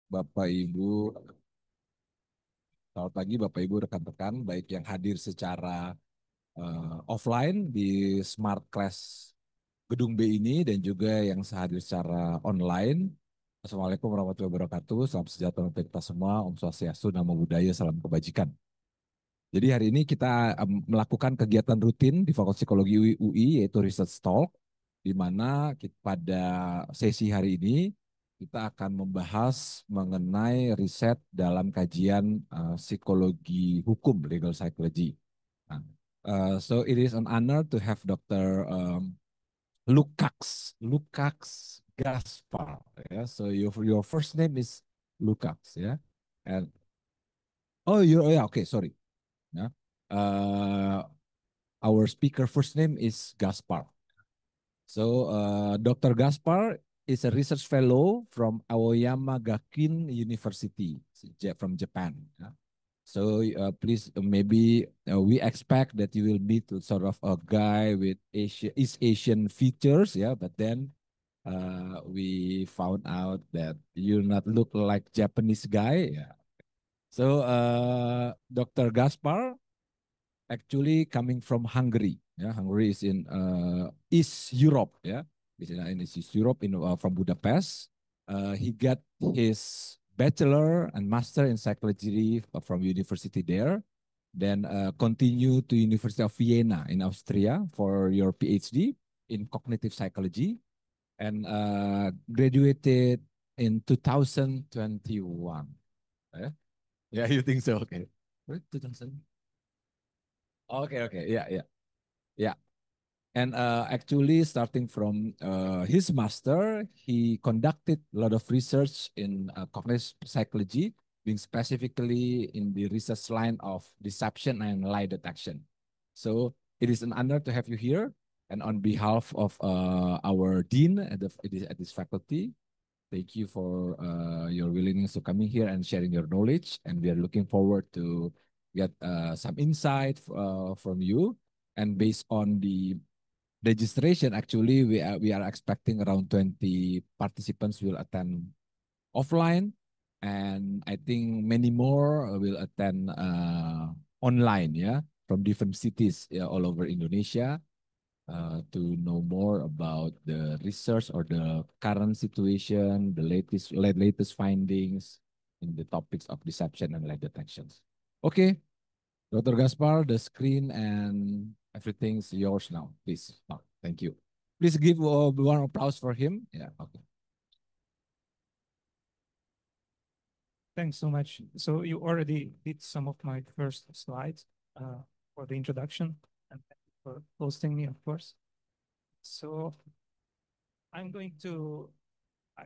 Bapak Ibu, selamat pagi Bapak Ibu rekan-rekan, baik yang hadir secara offline di Smart Class Gedung B ini dan juga yang hadir secara online. Assalamualaikum warahmatullahi wabarakatuh, salam sejahtera untuk kita semua, Om Swastiastu, Namo Buddhaya, salam kebajikan. Jadi hari ini kita melakukan kegiatan rutin di Fakultas Psikologi UI yaitu Research Talk, di mana pada sesi hari ini kita akan membahas mengenai riset dalam kajian psikologi hukum, legal psychology. Nah, so it is an honor to have Dr. Lukács Gáspár. Yeah? So your first name is Lukács, yeah? And oh, yeah, okay, sorry. Yeah. Uh, our speaker first name is Gáspár. So Dr. Gáspár is a research fellow from Aoyama Gakuin University from Japan. Yeah. So please, maybe we expect that you will meet sort of a guy with East Asian features, yeah. But then we found out that you not look like Japanese guy, yeah. So Dr. Gáspár actually coming from Hungary. Yeah, Hungary is in East Europe. Yeah, it's in East Europe from Budapest. He got his bachelor and master in psychology from university there. Then continue to University of Vienna in Austria for your PhD in cognitive psychology, and graduated in 2021. Yeah, yeah, you think so? Okay, 2000. Okay, okay, yeah, yeah. Yeah, and actually starting from his master, he conducted a lot of research in cognitive psychology, being specifically in the research line of deception and lie detection. So it is an honor to have you here. And on behalf of our dean at this faculty, thank you for your willingness to coming here and sharing your knowledge. And we are looking forward to get some insight from you. And based on the registration, actually, we are expecting around 20 participants will attend offline. And I think many more will attend online, yeah, from different cities all over Indonesia to know more about the research or the current situation, the latest findings in the topics of deception and lie detections. Okay, Dr. Gáspár, the screen and everything's yours now. Please, thank you. Please give one applause for him. Yeah, okay. Thanks so much. So you already did some of my first slides for the introduction, and thank you for hosting me, of course. So I'm going to,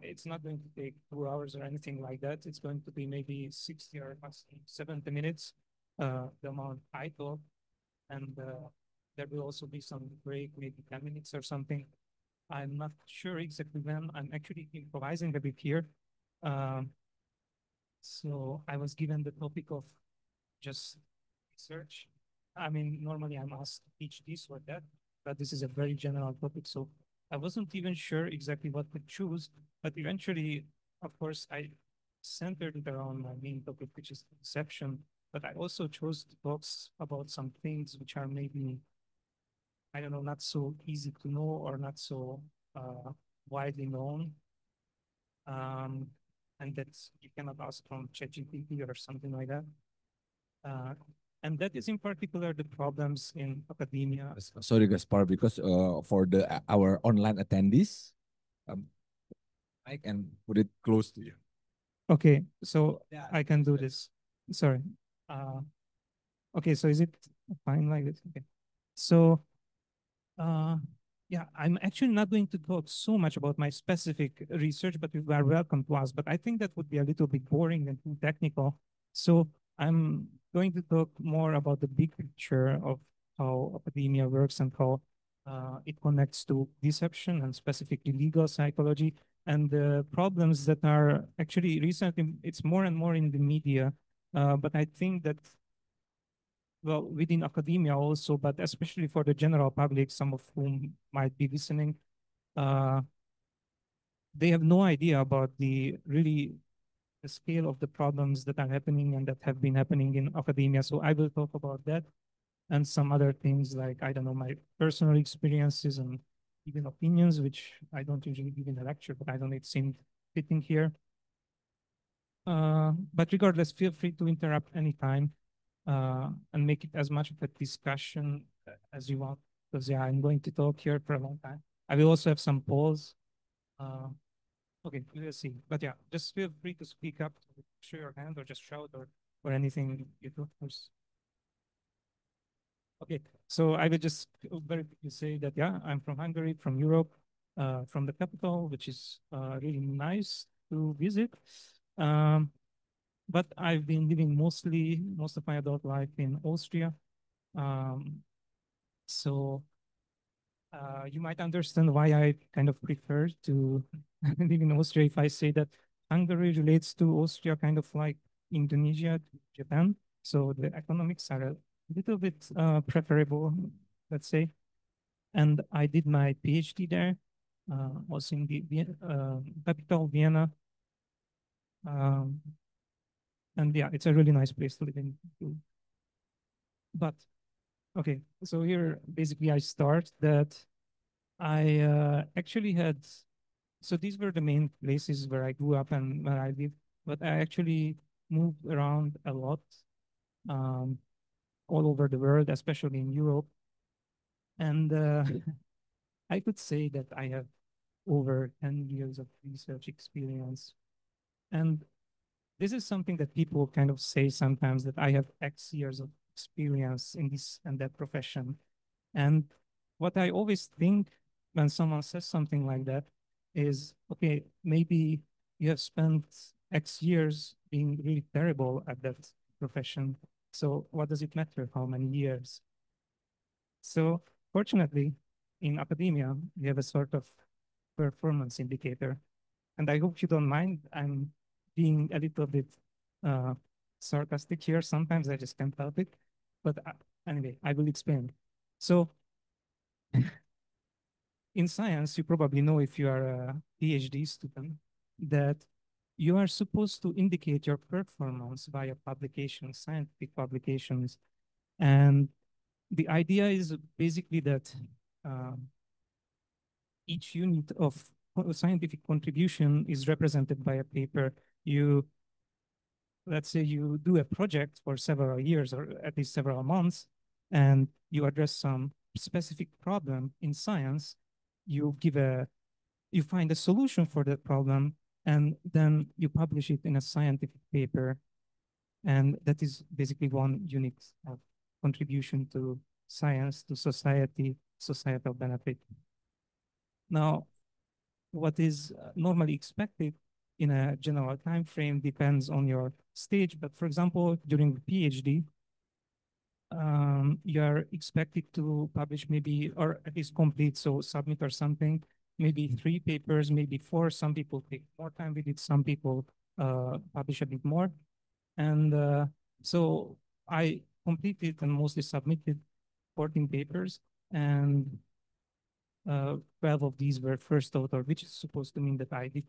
it's not going to take 2 hours or anything like that. It's going to be maybe 60 or 70 minutes, the amount I talk. And there will also be some break, maybe 10 minutes or something. I'm not sure exactly when. I'm actually improvising a bit here. So I was given the topic of just research. I mean, normally I'm asked teach this or that, but this is a very general topic. So I wasn't even sure exactly what to choose, but eventually, of course, I centered it around my main topic, which is deception. But I also chose to talk about some things which are maybe, I don't know, not so easy to know or not so widely known. And that you cannot ask from ChatGPT or something like that. And that is in particular the problems in academia. Sorry, Gaspar, because for our online attendees, I can put it close to you. Okay, so yeah, I can do this. Sorry. Okay, so is it fine like this? Okay. So, yeah, I'm actually not going to talk so much about my specific research, but you are welcome to ask. But I think that would be a little bit boring and too technical. So I'm going to talk more about the big picture of how academia works and how it connects to deception and specifically legal psychology and the problems that are actually recently, it's more and more in the media. But I think that, well, within academia also, but especially for the general public, some of whom might be listening, they have no idea about the really the scale of the problems that are happening and that have been happening in academia. So I will talk about that and some other things like, I don't know, my personal experiences and even opinions, which I don't usually give in a lecture, but I don't know, it seemed fitting here. But regardless, feel free to interrupt anytime and make it as much of a discussion as you want, because yeah, I'm going to talk here for a long time. I will also have some polls. Uh, okay, we'll see. But yeah, just feel free to speak up, show your hand, or just shout, or anything you do. Okay, so I will just very quickly say that, yeah, I'm from Hungary, from Europe, from the capital, which is really nice to visit. Um, but I've been living most of my adult life in Austria. Um, so you might understand why I kind of prefer to live in Austria if I say that Hungary relates to Austria kind of like Indonesia to Japan. So the economics are a little bit preferable, let's say. And I did my PhD there, also in the capital, Vienna. Um, and yeah, it's a really nice place to live in too. But okay, so here basically I start that I actually had, so these were the main places where I grew up and where I lived, but I actually moved around a lot, um, all over the world, especially in Europe. And I could say that I have over 10 years of research experience. And this is something that people kind of say sometimes, that I have X years of experience in this and that profession. And what I always think when someone says something like that is, okay, maybe you have spent X years being really terrible at that profession. So what does it matter how many years? So fortunately, in academia, we have a sort of performance indicator. And I hope you don't mind. I'm being a little bit uh, sarcastic here. Sometimes I just can't help it. But anyway, I will explain. So in science, you probably know, if you are a PhD student, that you are supposed to indicate your performance via publications, scientific publications. And the idea is basically that each unit of scientific contribution is represented by a paper. Let's say you do a project for several years or at least several months, and you address some specific problem in science, you find a solution for that problem, and then you publish it in a scientific paper. And that is basically one unit of contribution to science, to society, societal benefit. Now, what is normally expected in a general time frame depends on your stage. But for example, during the PhD, you are expected to publish maybe, or at least complete, so submit or something, maybe 3 papers, maybe 4. Some people take more time with it. Some people publish a bit more. And so I completed and mostly submitted 14 papers, and 12 of these were first author, which is supposed to mean that I did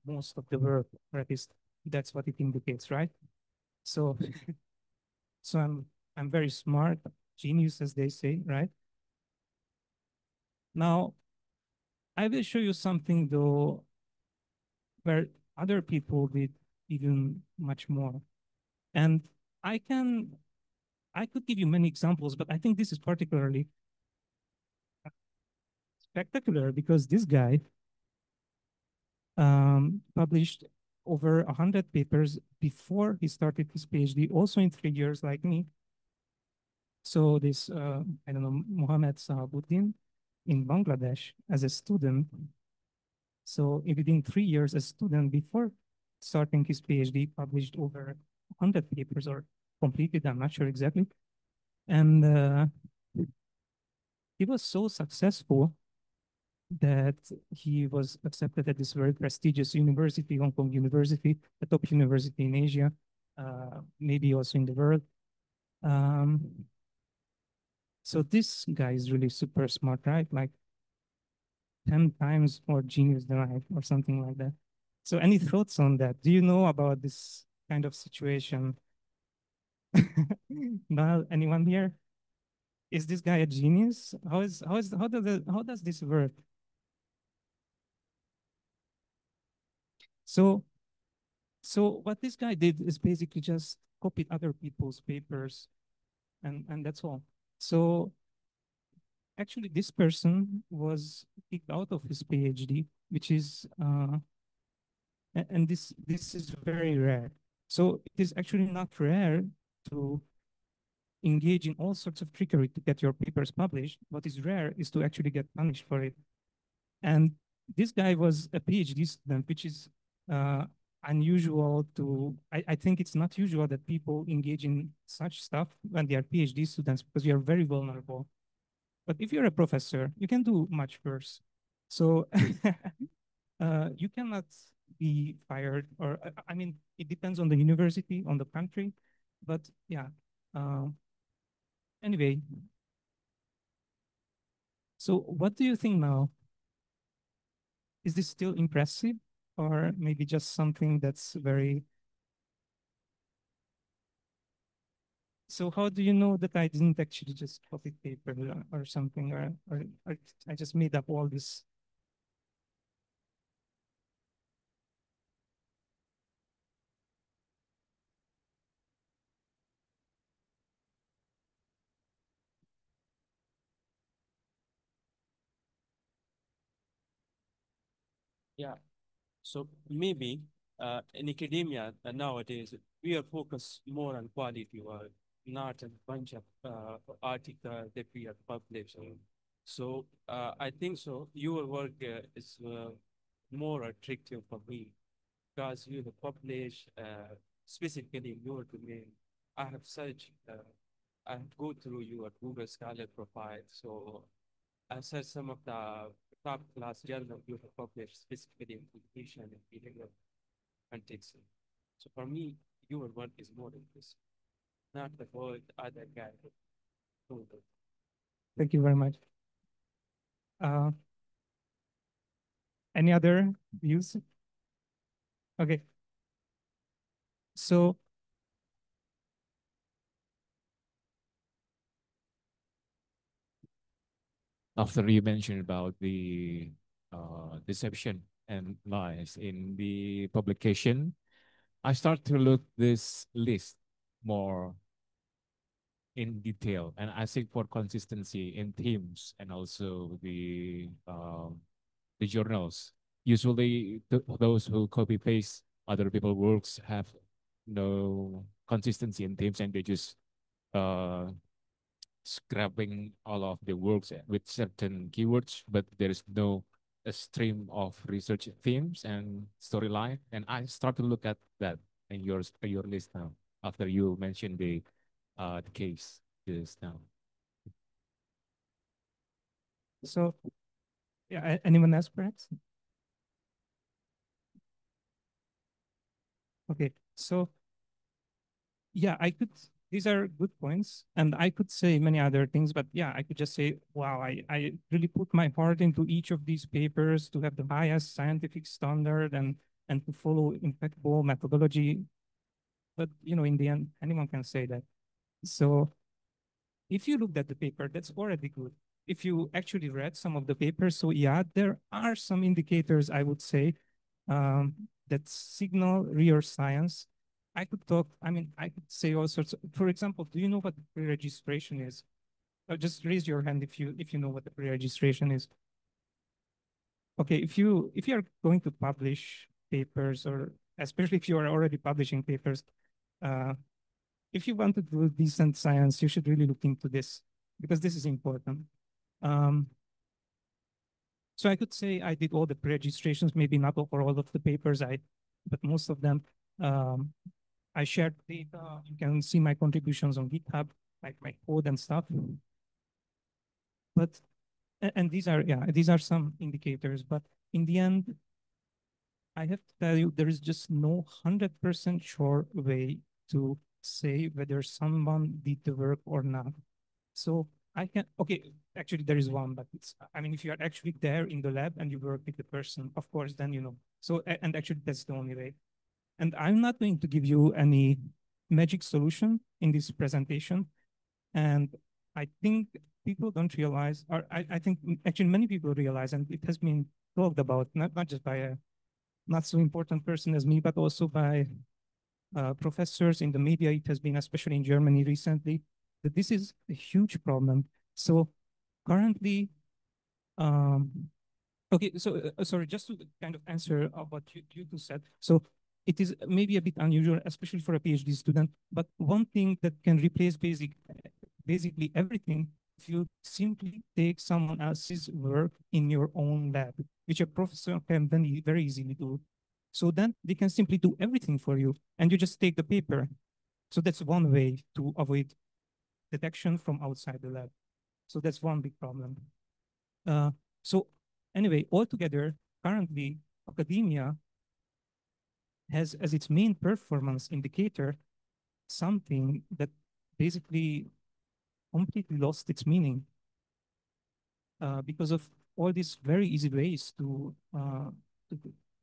most of the work, or at least that's what it indicates, right? So, so I'm very smart, genius, as they say, right? Now, I will show you something though, where other people did even much more. And I can, I could give you many examples, but I think this is particularly spectacular because this guy published over 100 papers before he started his PhD, also in 3 years, like me. So this, I don't know, Mohammed Sahabuddin in Bangladesh as a student. So within 3 years, a student before starting his PhD published over 100 papers, or completed, I'm not sure exactly. And he was so successful that he was accepted at this very prestigious university, Hong Kong University, a top university in Asia, maybe also in the world. So this guy is really super smart, right? Like 10 times more genius than I, or something like that. So any thoughts on that? Do you know about this kind of situation? Now, anyone here? Is this guy a genius? How does this work? So so what this guy did is basically just copied other people's papers and that's all. So actually this person was kicked out of his PhD, which is and this is very rare. So it is actually not rare to engage in all sorts of trickery to get your papers published. What is rare is to actually get punished for it. And this guy was a PhD student, which is uh, unusual to, I think it's not usual that people engage in such stuff when they are PhD students because you are very vulnerable. But if you're a professor, you can do much worse. So you cannot be fired, or I mean, it depends on the university, on the country. But yeah, um, anyway, so what do you think now? Is this still impressive or maybe just something that's very... So how do you know that I didn't actually just copy paper or something, or I just made up all this? Yeah. So maybe in academia nowadays, we are focused more on quality work, not a bunch of articles that we are publishing. So I think so. Your work is more attractive for me because you have published specifically in your domain. I have searched, I have go through your Google Scholar profile. So I searched some of the top class journals you have published specifically in education and behavioral context. So for me, your work is more interesting, not the whole other guy. Thank you very much. Uh, any other views? Okay. So After you mentioned about the deception and lies in the publication, I start to look this list more in detail, and I seek for consistency in themes and also the journals. Usually, those who copy paste other people's works have no consistency in themes, and they just uh, scrapping all of the works with certain keywords, but there is no a stream of research themes and storyline. And I start to look at that in your list now after you mentioned the case just now. so yeah, anyone else perhaps? Okay. So yeah, I could, these are good points. And I could say many other things, but yeah, I could just say, wow, I really put my heart into each of these papers to have the highest scientific standard and to follow impeccable methodology. But you know, in the end, anyone can say that. So if you looked at the paper, that's already good. If you actually read some of the papers, so yeah, there are some indicators, I would say, that signal real science. I could talk, I mean, I could say all sorts of, for example, do you know what pre-registration is? Just raise your hand if you know what the pre-registration is. Okay, if you are going to publish papers, or especially if you are already publishing papers, uh, if you want to do decent science, you should really look into this because this is important. Um, so I could say I did all the pre-registrations, maybe not for all of the papers, but most of them. Um, I shared data. You can see my contributions on GitHub, like my code and stuff. But and these are some indicators. But in the end, I have to tell you, there is just no 100% sure way to say whether someone did the work or not. So I can, okay, actually there is one, but it's, I mean, if you are actually there in the lab and you work with the person, of course, then you know. So, and actually that's the only way. And I'm not going to give you any magic solution in this presentation. And I think people don't realize, or I think actually many people realize, and it has been talked about, not just by a not so important person as me, but also by professors in the media. It has been, especially in Germany recently, that this is a huge problem. So currently, okay, so sorry, just to kind of answer what you two said. So it is maybe a bit unusual, especially for a PhD student, but one thing that can replace basically everything, if you simply take someone else's work in your own lab, which a professor can then very easily do. So then they can simply do everything for you, and you just take the paper. So that's one way to avoid detection from outside the lab. So that's one big problem. So anyway, altogether, currently, academia has as its main performance indicator something that basically completely lost its meaning because of all these very easy ways to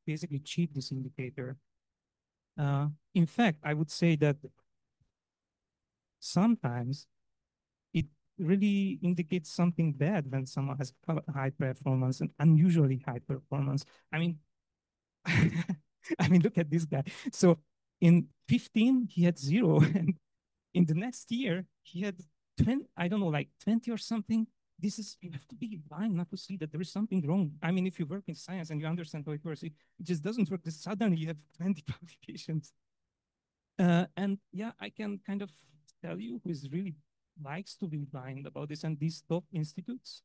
basically cheat this indicator. In fact, I would say that sometimes it really indicates something bad when someone has high performance and unusually high performance. I mean, I mean, look at this guy. So in 15, he had 0. And in the next year, he had 20, I don't know, like 20 or something. This is, you have to be blind not to see that there is something wrong. I mean, if you work in science and you understand how it works, it just doesn't work. Just suddenly you have 20 publications. And yeah, I can kind of tell you who is really likes to be blind about this, and these top institutes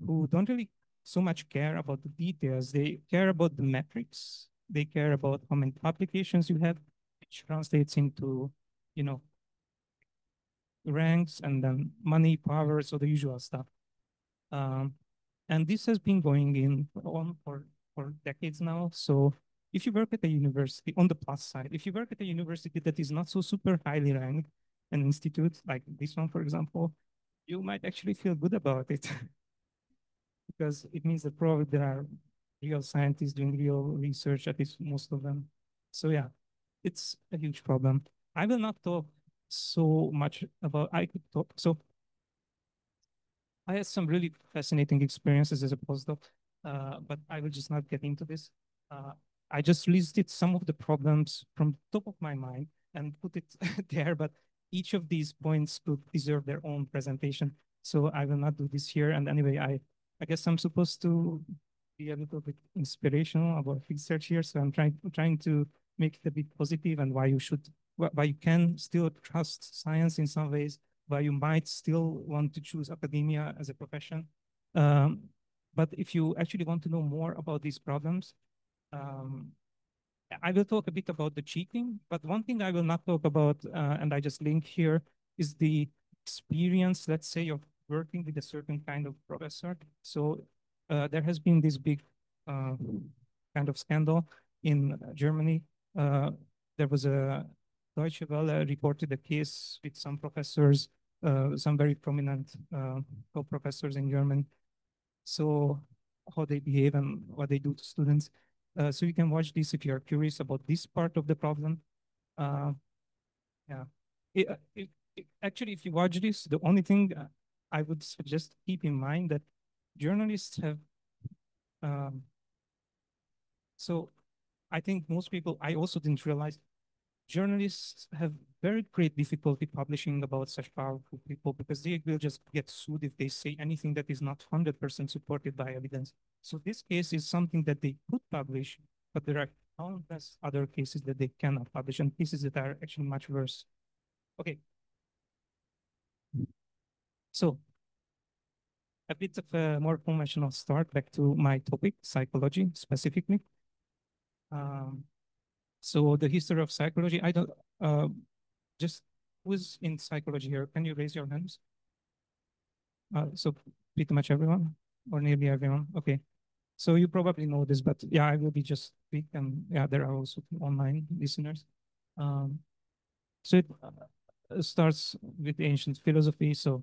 who don't really so much care about the details. They care about the metrics. They care about how many publications you have, which translates into, you know, ranks and then money, power, so the usual stuff. And this has been going on for decades now. So if you work at a university, on the plus side, if you work at a university that is not so super highly ranked, an institute like this one, for example, you might actually feel good about it because it means that probably there are real scientists doing real research, at least most of them. So yeah, it's a huge problem. I will not talk so much about, I could talk, so I had some really fascinating experiences as a postdoc, but I will just not get into this. I just listed some of the problems from the top of my mind and put it there, but each of these points could deserve their own presentation. So I will not do this here. And anyway, I guess I'm supposed to be a little bit inspirational about research here. So I'm trying to make it a bit positive and why you can still trust science in some ways, why you might still want to choose academia as a profession. But if you actually want to know more about these problems, I will talk a bit about the cheating, but one thing I will not talk about, and I just link here, is the experience, let's say, of working with a certain kind of professor. So there has been this big kind of scandal in Germany. There was a Deutsche Welle reported a case with some professors, some very prominent co-professors in Germany. So how they behave and what they do to students. So you can watch this if you're curious about this part of the problem. Yeah. Actually, if you watch this, the only thing I would suggest keep in mind that journalists have, so I think most people, I also didn't realize, journalists have very great difficulty publishing about such powerful people because they will just get sued if they say anything that is not 100% supported by evidence. So this case is something that they could publish, but there are countless other cases that they cannot publish and cases that are actually much worse. Okay. So a bit of a more conventional start back to my topic, psychology specifically. So the history of psychology, I don't, just who's in psychology here? Can you raise your hands? So pretty much everyone or nearly everyone. Okay. So you probably know this, but yeah, I will be just quick and yeah, there are also online listeners. So it starts with ancient philosophy. So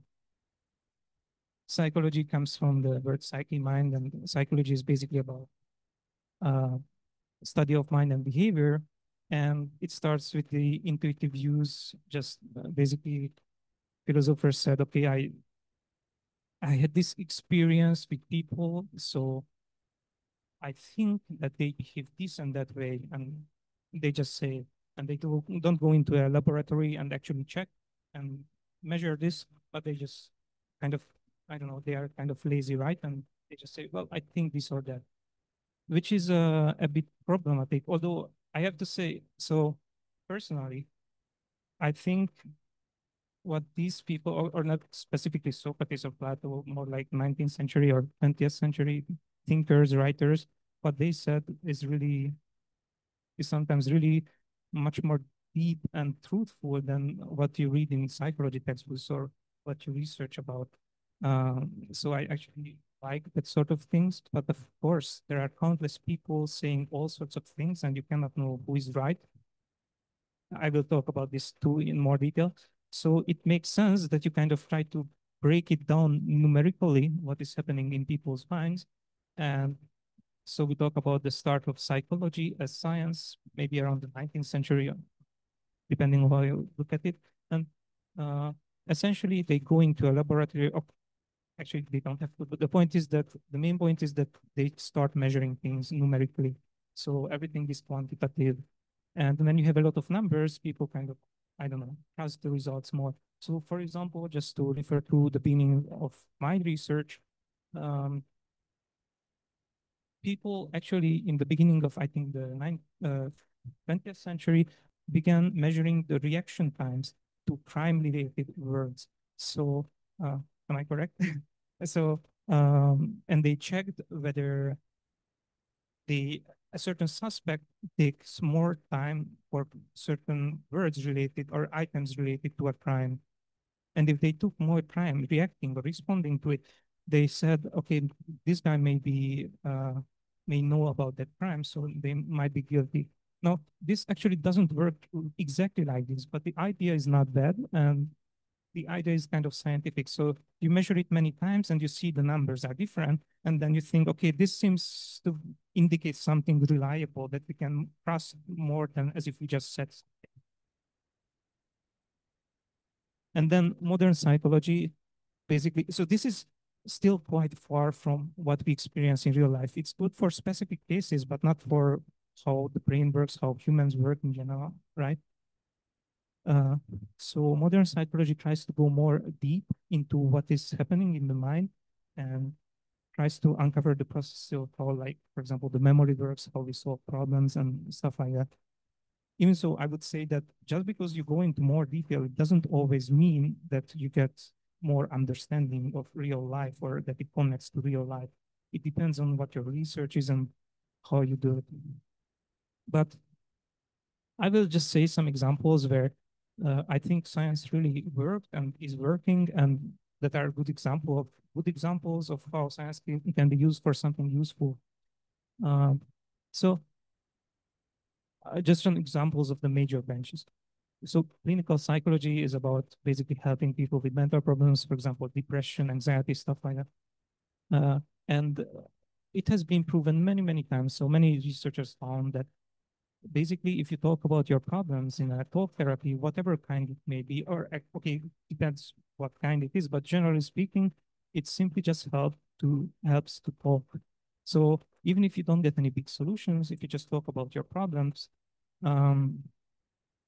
psychology comes from the word psyche, mind, and psychology is basically about study of mind and behavior. And it starts with the intuitive use. Just basically, philosophers said, okay, I had this experience with people, so I think that they behave this and that way, and they just say, and they don't go into a laboratory and actually check and measure this, but they just kind of, I don't know, they are kind of lazy, right? And they just say, well, I think this or that, which is a bit problematic. Although I have to say, so personally, I think what these people, or not specifically Socrates or Plato, more like 19th century or 20th century thinkers, writers, what they said is sometimes really much more deep and truthful than what you read in psychology textbooks or what you research about. So I actually like that sort of things, but of course there are countless people saying all sorts of things and you cannot know who is right. I will talk about this too in more detail. So it makes sense that you kind of try to break it down numerically, what is happening in people's minds. And so we talk about the start of psychology as science, maybe around the 19th century, depending on how you look at it. And uh, essentially they go into a laboratory. Actually, they don't have to, but the main point is that they start measuring things numerically. So everything is quantitative. And when you have a lot of numbers, people kind of, I don't know, trust the results more. So for example, just to refer to the beginning of my research, um, people actually in the beginning of, I think, the 20th century began measuring the reaction times to crime-related words. So, am I correct? So, and they checked whether a certain suspect takes more time for certain words related or items related to a crime. And if they took more time reacting or responding to it, they said, okay, this guy may know about that crime, so they might be guilty. Now, this actually doesn't work exactly like this, but the idea is not bad. And the idea is kind of scientific. So you measure it many times and you see the numbers are different. And then you think, okay, this seems to indicate something reliable that we can trust more than as if we just said something. And then modern psychology, basically, so this is still quite far from what we experience in real life. It's good for specific cases, but not for how the brain works, how humans work in general, right? So modern psychology tries to go more deep into what is happening in the mind and tries to uncover the process of how, like, for example, the memory works, how we solve problems and stuff like that. Even so, I would say that just because you go into more detail, it doesn't always mean that you get more understanding of real life or that it connects to real life. It depends on what your research is and how you do it. But I will just say some examples where I think science really worked and is working, and that are good examples of how science can be used for something useful. Um, so just some examples of the major branches. So clinical psychology is about basically helping people with mental problems, for example, depression, anxiety, stuff like that. And it has been proven many, many times. So many researchers found that basically, if you talk about your problems in a talk therapy, whatever kind it may be, or okay, depends what kind it is, but generally speaking, it simply just helps to talk. So even if you don't get any big solutions, if you just talk about your problems, um,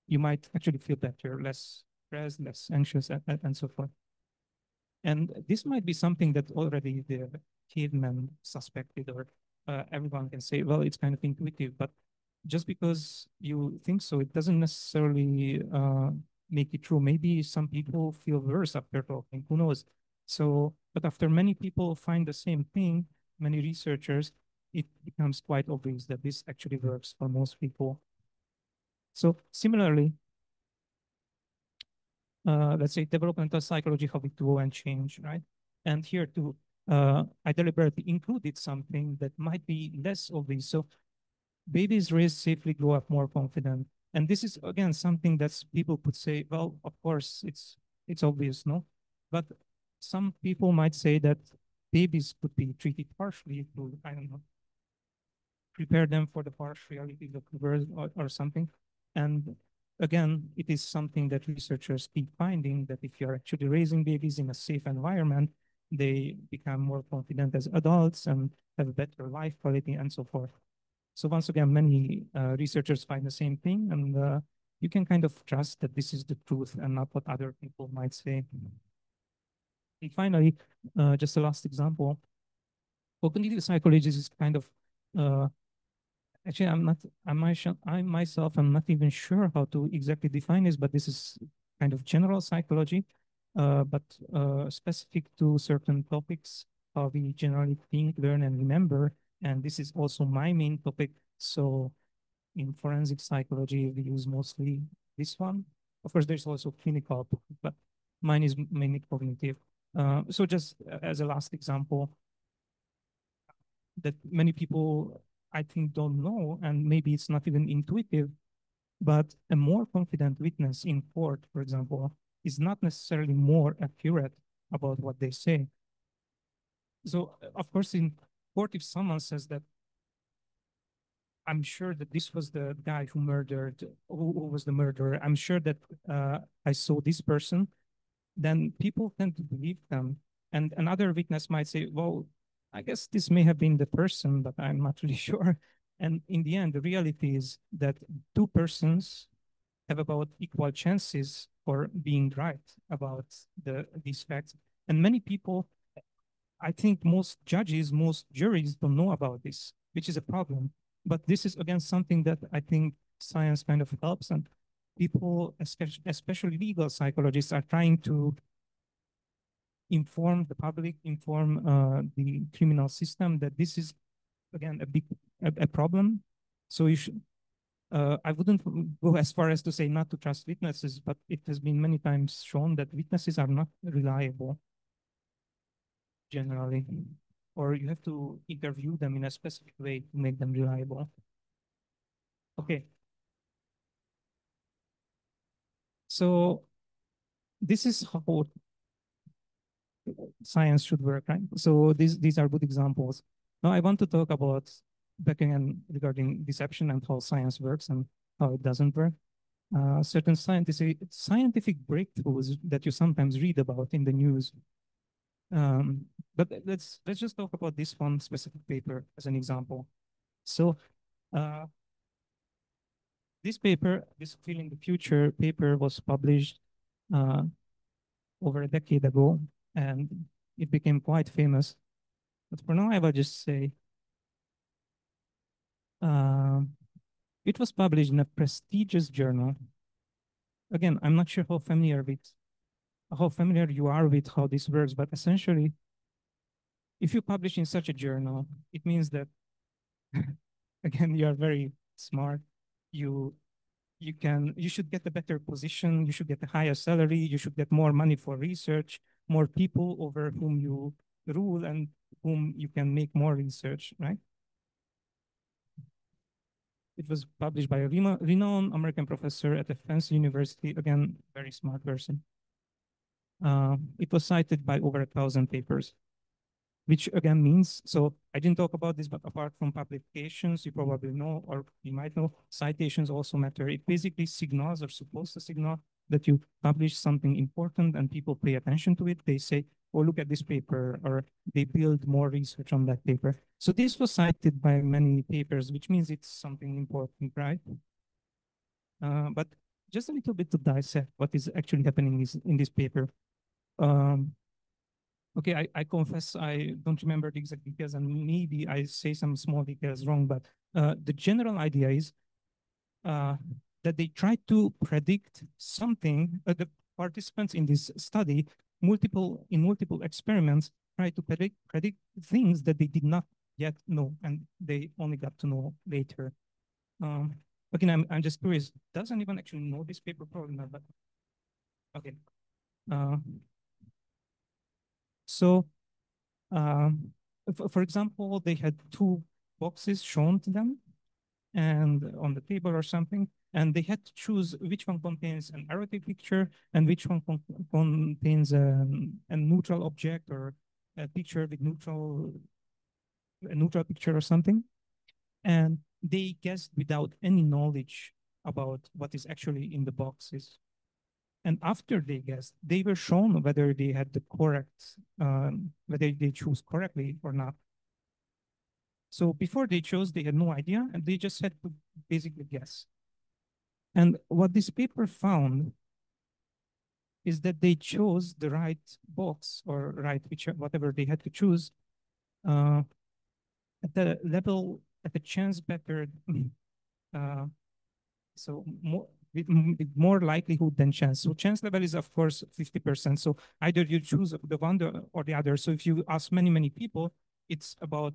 you might actually feel better, less stressed, less anxious, and so forth. And this might be something that already the caveman suspected, or everyone can say, well, it's kind of intuitive, but just because you think so, it doesn't necessarily make it true. Maybe some people feel worse after talking, who knows? So, but after many people find the same thing, many researchers, it becomes quite obvious that this actually works for most people. So similarly, let's say developmental psychology, how we grow and change, right? And here too, I deliberately included something that might be less obvious. So babies raised safely grow up more confident. And this is again something that people could say, well, of course, it's obvious, no? But some people might say that babies could be treated harshly to, I don't know, prepare them for the harsh reality of the world or something. And again, it is something that researchers keep finding, that if you're actually raising babies in a safe environment, they become more confident as adults and have a better life quality and so forth. So once again, many researchers find the same thing, and you can kind of trust that this is the truth and not what other people might say. And finally, just a last example, cognitive psychology is kind of actually, I myself, I'm not even sure how to exactly define this, but this is kind of general psychology, but specific to certain topics, how we generally think, learn, and remember. And this is also my main topic. So in forensic psychology, we use mostly this one. Of course, there's also clinical, but mine is mainly cognitive. So just as a last example, that many people, I think, don't know, and maybe it's not even intuitive, but a more confident witness in court, for example, is not necessarily more accurate about what they say. So, of course, in court, if someone says that, I'm sure that this was the guy who was the murderer, I'm sure that I saw this person, then people tend to believe them. And another witness might say, well, I guess this may have been the person, but I'm not really sure. And in the end, the reality is that two persons have about equal chances for being right about these facts. And many people, I think most judges, most juries don't know about this, which is a problem. But this is, again, something that I think science kind of helps. And people, especially legal psychologists, are trying to inform the public, inform the criminal system that this is, again, a problem. So you should, I wouldn't go as far as to say not to trust witnesses, but it has been many times shown that witnesses are not reliable generally, or you have to interview them in a specific way to make them reliable. Okay. So this is how science should work, right? So these are good examples. Now I want to talk about back again regarding deception and how science works and how it doesn't work. Certain scientific breakthroughs that you sometimes read about in the news. But let's just talk about this one specific paper as an example. So this paper, this Feeling the Future paper, was published over a decade ago, and it became quite famous. But for now, I will just say it was published in a prestigious journal. Again, I'm not sure how familiar you are with how this works, but essentially, if you publish in such a journal, it means that, again, you are very smart. You should get a better position. You should get a higher salary. You should get more money for research, more people over whom you rule and whom you can make more research, right? It was published by a renowned American professor at a fancy university. Again, very smart person. It was cited by over 1,000 papers, which again means, so I didn't talk about this, but apart from publications, you probably know, or you might know, citations also matter. It basically signals, or supposed to signal, that you publish something important and people pay attention to it. They say, oh, look at this paper, or they build more research on that paper. So this was cited by many papers, which means it's something important, right? But just a little bit to dissect what is actually happening in this paper. Okay, I confess I don't remember the exact details, and maybe I say some small details wrong, but the general idea is that they try to predict something. The participants in this study, in multiple experiments, try to predict things that they did not yet know, and they only got to know later. Again, I'm just curious. Does anyone actually know this paper? Probably not, but okay. So, for example, they had two boxes shown to them and on the table or something, and they had to choose which one contains an erotic picture and which one contains a neutral object, or a picture with a neutral picture or something. And they guessed without any knowledge about what is actually in the boxes. And after they guessed, they were shown whether they had the correct, whether they chose correctly or not. So before they chose, they had no idea, and they just had to basically guess. And what this paper found is that they chose the right box or right whatever they had to choose uh, at the level, at a chance better, uh, so with more likelihood than chance. So chance level is of course 50%. So either you choose the one or the other. So if you ask many, many people, it's about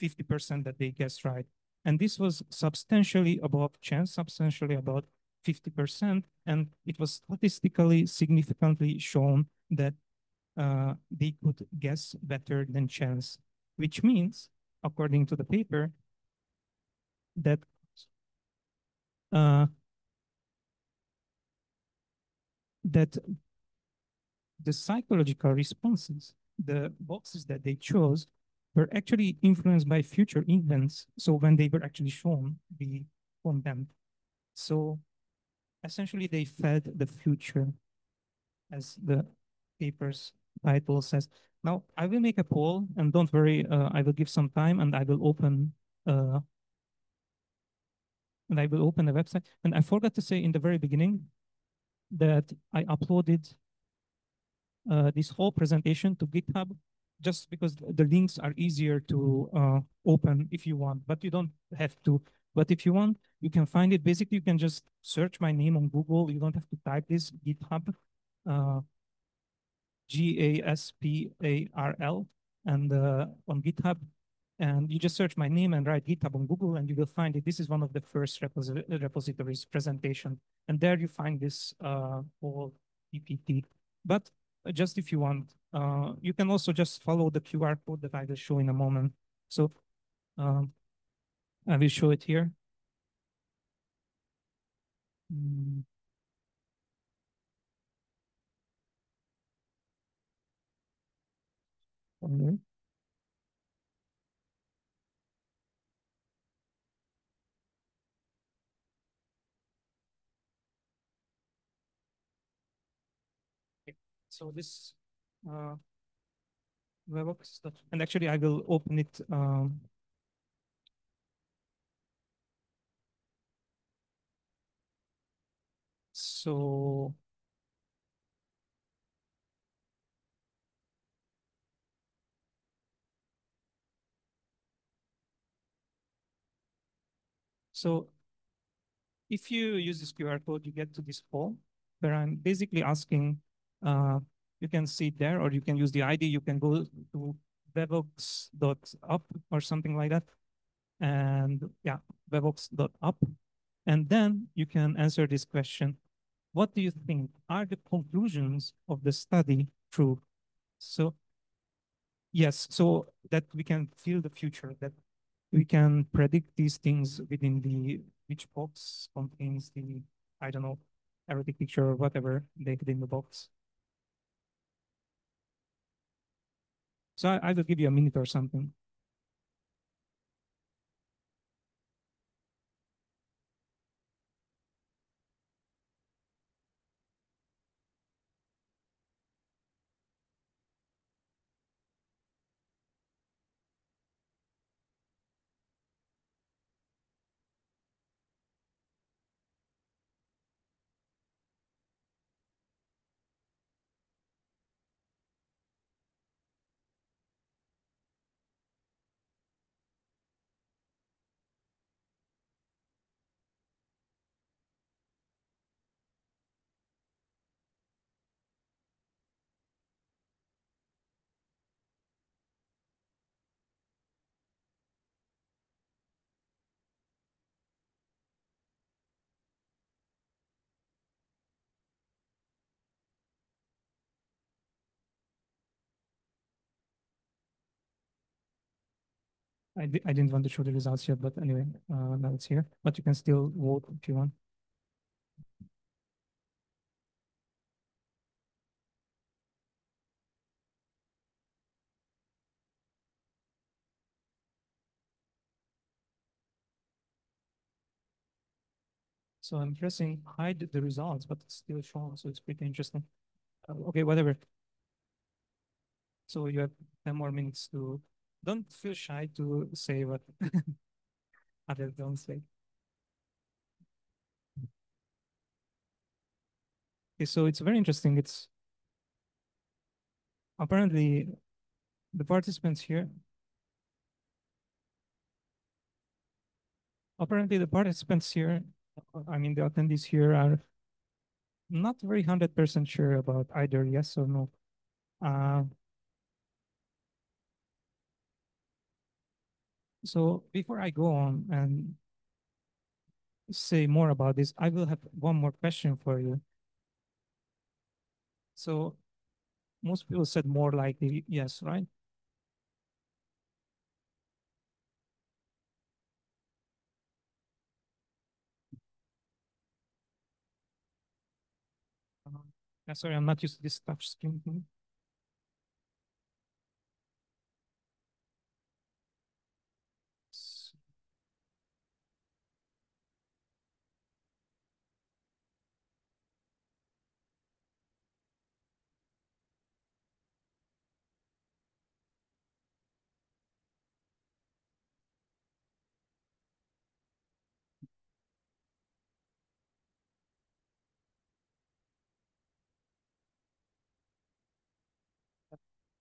50% that they guessed right. And this was substantially above chance, substantially about 50%. And it was statistically significantly shown that they could guess better than chance, which means, according to the paper, that uh, that the psychological responses, the boxes that they chose, were actually influenced by future events. So when they were actually shown, we formed them. So essentially, they fed the future, as the paper's title says. Now, I will make a poll, and don't worry, I will give some time, and I will open uh, the website. And I forgot to say in the very beginning that I uploaded this whole presentation to GitHub just because the links are easier to open if you want, but you don't have to. But if you want, you can find it. Basically, you can just search my name on Google. You don't have to type this GitHub, uh, Gasparl, and on GitHub. And you just search my name and write GitHub on Google, and you will find it. This is one of the first repositories presentation. And there you find this whole PPT. But just if you want, you can also just follow the QR code that I will show in a moment. So um, I will show it here. Mm. Okay. So this uh, Webbox, and actually I will open it. So So if you use this QR code, you get to this poll where I'm basically asking, you can see it there, or you can use the ID. You can go to webbox.up or something like that. And yeah, webbox.up. And then you can answer this question. What do you think are the conclusions of the study true? So yes, so that we can feel the future, that we can predict these things within the which box contains the, I don't know, erotic picture or whatever they put in the box. So I will give you a minute or something. I didn't want to show the results yet, but anyway, now it's here. But you can still vote if you want. So I'm pressing hide the results, but it's still showing, so it's pretty interesting. Okay, whatever. So you have 10 more minutes to, don't feel shy to say what others don't say. Okay, so it's very interesting. It's apparently the participants here, I mean, the attendees here are not very 100% sure about either yes or no. So before I go on and say more about this, I will have one more question for you. So most people said more likely yes, right? Sorry, I'm not used to this touch screen thing.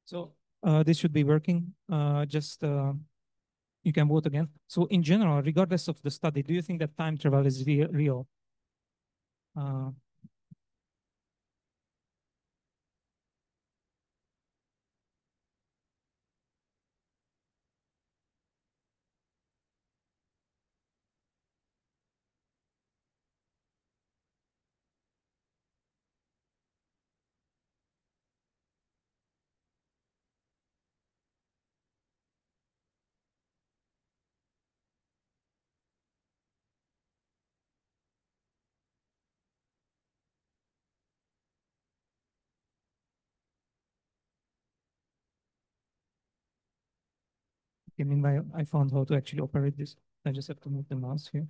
So this should be working. You can vote again. So in general, regardless of the study, do you think that time travel is real? I mean, I found how to actually operate this. I just have to move the mouse here.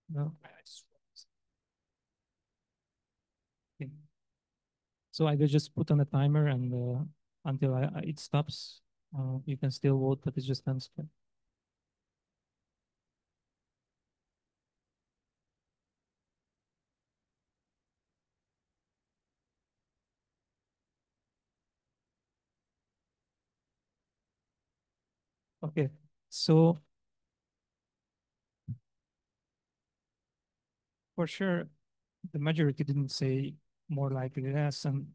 No. Okay. So I will just put on a timer and until it stops, you can still vote, but it's just unscreen. Okay, so for sure, the majority didn't say more likely less, and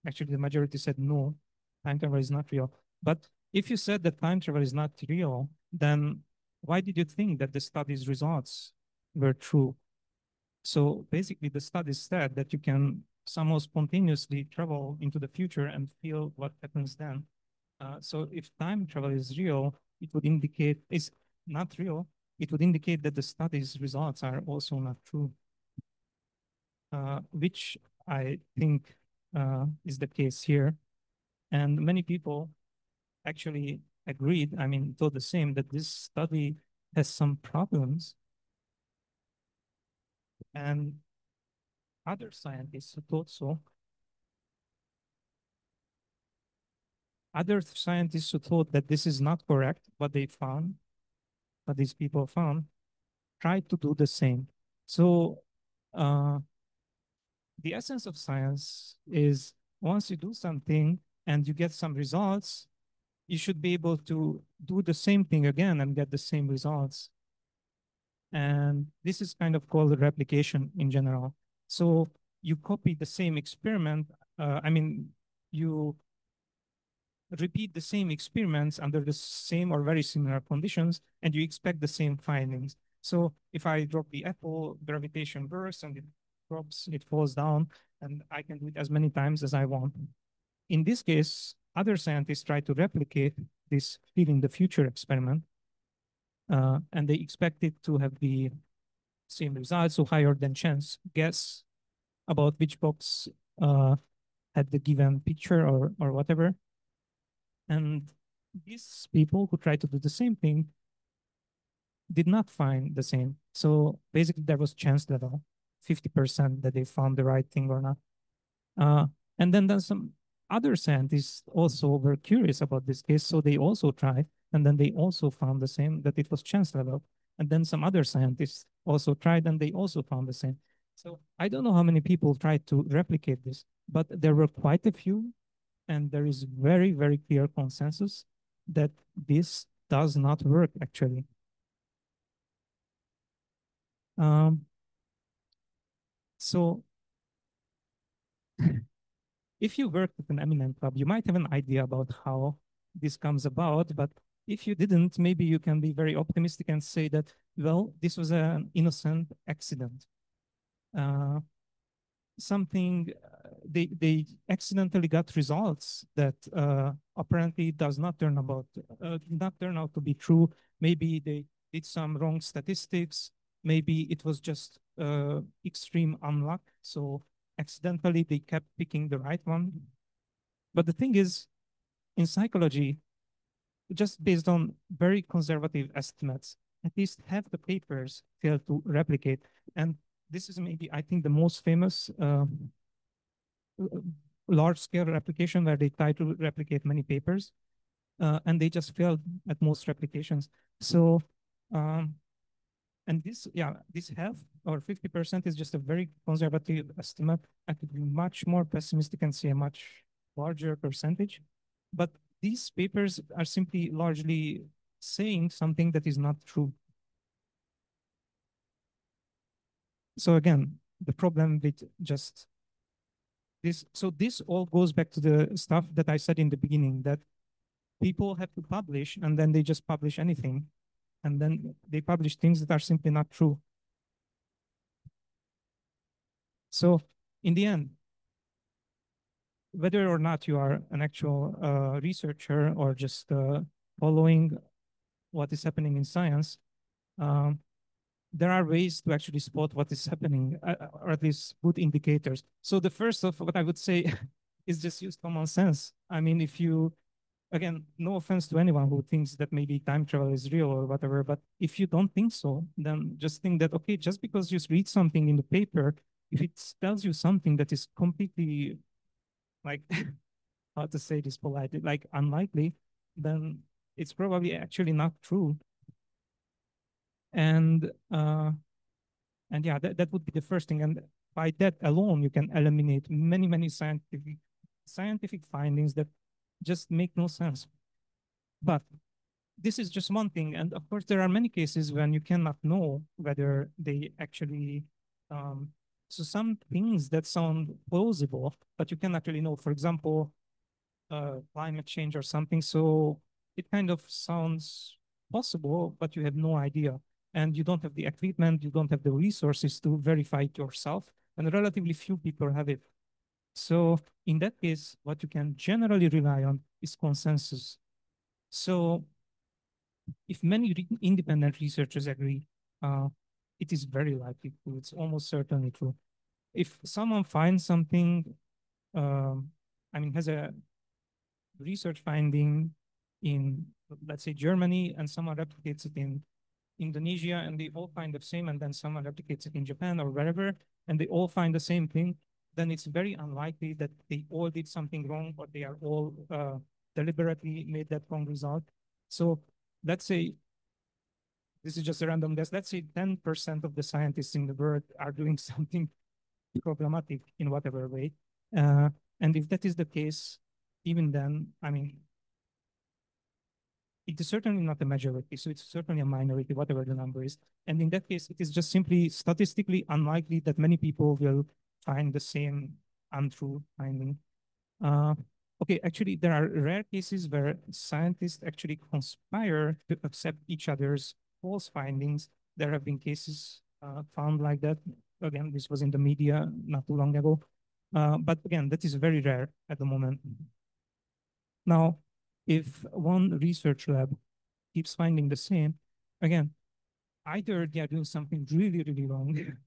actually the majority said no, time travel is not real. But if you said that time travel is not real, then why did you think that the study's results were true? So basically, the study said that you can somehow spontaneously travel into the future and feel what happens then. So if time travel is real, it would indicate it's not real. It would indicate that the study's results are also not true, which I think is the case here. And many people actually agreed, I mean, thought the same, that this study has some problems. And other scientists thought so. Other scientists who thought that this is not correct, what they found, what these people found, tried to do the same. So the essence of science is once you do something and you get some results, you should be able to do the same thing again and get the same results. And this is kind of called replication in general. So you copy the same experiment. You repeat the same experiments under the same or very similar conditions, and you expect the same findings. So if I drop the apple, gravitation works and it drops, it falls down, and I can do it as many times as I want. In this case, other scientists try to replicate this field in the future experiment, and they expect it to have the same results, so higher than chance guess about which box had the given picture or whatever. And these people who try to do the same thing did not find the same. So basically there was chance level, 50% that they found the right thing or not. And then some other scientists also were curious about this case, so they also tried, and then they also found the same, that it was chance level. And then some other scientists also tried, and they also found the same. So I don't know how many people tried to replicate this, but there were quite a few, and there is very, very clear consensus that this does not work actually. So if you work at an eminent club, you might have an idea about how this comes about, but if you didn't, maybe you can be very optimistic and say that, well, this was an innocent accident. They accidentally got results that apparently does not turn out to be true. Maybe they did some wrong statistics. Maybe it was just extreme unluck. So accidentally they kept picking the right one. But the thing is, in psychology, just based on very conservative estimates, at least half the papers fail to replicate. And this is maybe, I think, the most famous large-scale replication where they try to replicate many papers, and they just failed at most replications. So, and this half or 50% is just a very conservative estimate. I could be much more pessimistic and say a much larger percentage. But these papers are simply largely saying something that is not true. So again, the problem with just this, so this all goes back to the stuff that I said in the beginning, that people have to publish and then they just publish anything. And then they publish things that are simply not true. So in the end, whether or not you are an actual researcher or just following what is happening in science, there are ways to actually spot what is happening, or at least put indicators. So the first of what I would say is just use common sense. I mean, if you, again, no offense to anyone who thinks that maybe time travel is real or whatever, but if you don't think so, then just think that, okay, just because you read something in the paper, if it tells you something that is completely, like, how to say this politely, like unlikely, then it's probably actually not true. And yeah, that would be the first thing. And by that alone, you can eliminate many scientific findings that just make no sense. But this is just one thing. And of course, there are many cases when you cannot know whether they actually, so some things that sound plausible, but you cannot really know. For example, climate change or something. So it kind of sounds possible, but you have no idea. And you don't have the equipment, you don't have the resources to verify it yourself. And relatively few people have it. So in that case, what you can generally rely on is consensus. So if many independent researchers agree, it is very likely true. It's almost certainly true. If someone finds something, has a research finding in, let's say, Germany, and someone replicates it in Indonesia, and they all find the same, and then someone replicates it in Japan or wherever, and they all find the same thing, then it's very unlikely that they all did something wrong, or they are all deliberately made that wrong result. So let's say, this is just a random guess, let's say 10% of the scientists in the world are doing something problematic in whatever way. And if that is the case, even then, it is certainly not a majority, so it's certainly a minority, whatever the number is. And in that case, it is just simply statistically unlikely that many people will find the same untrue finding. Okay, actually, there are rare cases where scientists actually conspire to accept each other's false findings. There have been cases found like that. Again, this was in the media not too long ago. But again, that is very rare at the moment. Now, if one research lab keeps finding the same, again, either they are doing something really, really wrong.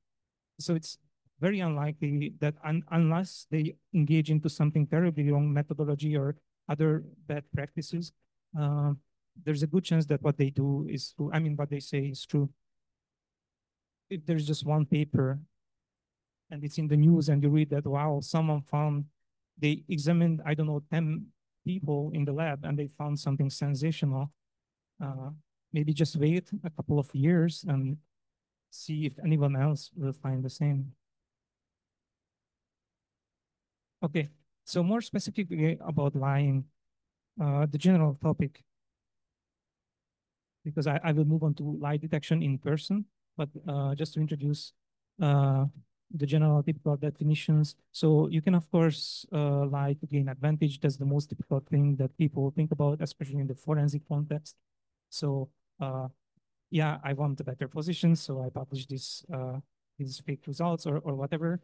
So it's very unlikely that unless they engage into something terribly wrong, methodology or other bad practices, there's a good chance that what they do is true. I mean, what they say is true. If there's just one paper and it's in the news and you read that, wow, someone found, they examined, I don't know, 10 people in the lab and they found something sensational. Maybe just wait a couple of years and see if anyone else will find the same. Okay, so more specifically about lying, the general topic, because I will move on to lie detection in person, but just to introduce the general typical definitions. So you can, of course, lie to gain advantage. That's the most typical thing that people think about, especially in the forensic context. So yeah, I want a better position, so I publish these fake results or whatever.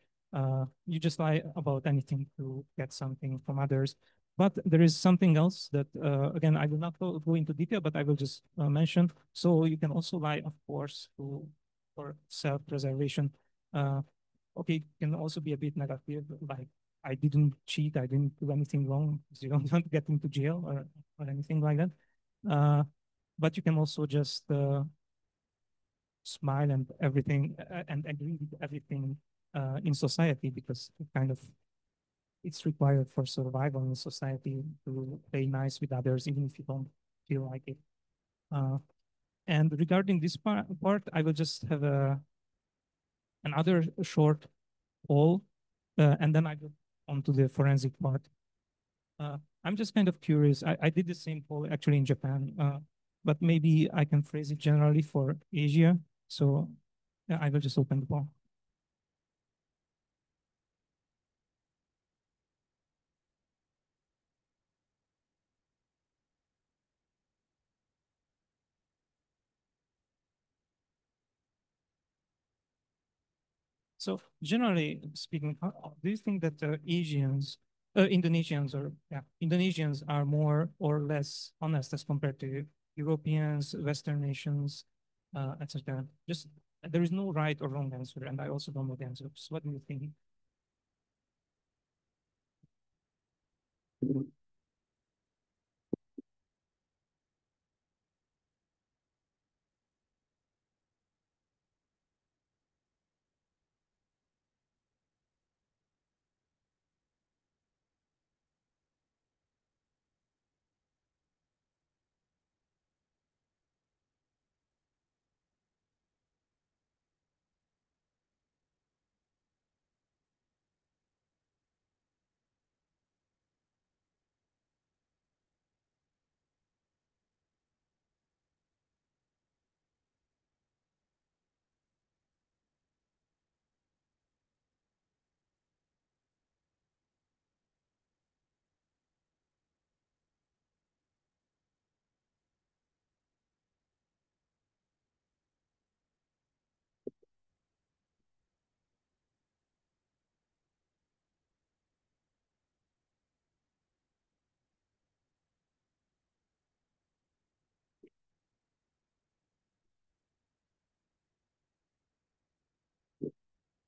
You just lie about anything to get something from others. But there is something else that, again, I will not go into detail, but I will just mention. So you can also lie, of course, for self-preservation. Okay, it can also be a bit negative, like I didn't cheat, I didn't do anything wrong, because you don't want to get into jail or anything like that. But you can also just smile and everything and agree with everything in society, because it's required for survival in society to play nice with others, even if you don't feel like it. And regarding this part, I will just have another short poll, and then I go on to the forensic part. I'm just kind of curious. I did the same poll actually in Japan, but maybe I can phrase it generally for Asia. So yeah, I will just open the poll. So generally speaking, do you think that Indonesians Indonesians are more or less honest as compared to Europeans, Western nations, etc.? Just there is no right or wrong answer, and I also don't know the answer. So what do you think?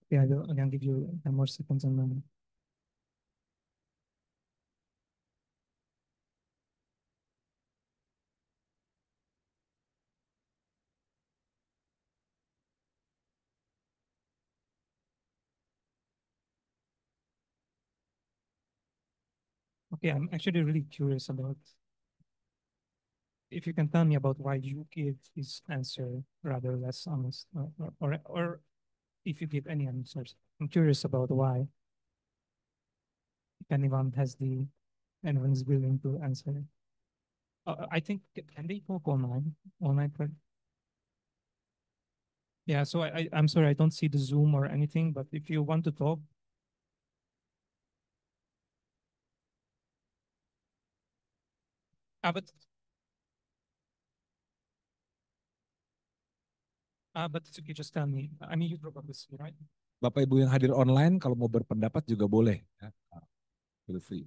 Yeah, I will again give you 10 more seconds and then. Okay, I'm actually really curious about if you can tell me about why you give this answer rather less honest, or if you give any answers. I'm curious about why. If anyone is willing to answer. I think, can they talk online? Online, but yeah, so I'm sorry, I don't see the Zoom or anything, but if you want to talk. But it's okay, just tell me. I mean, you probably see, right? Bapak Ibu yang hadir online, kalau mau berpendapat juga boleh. Ya. Feel free.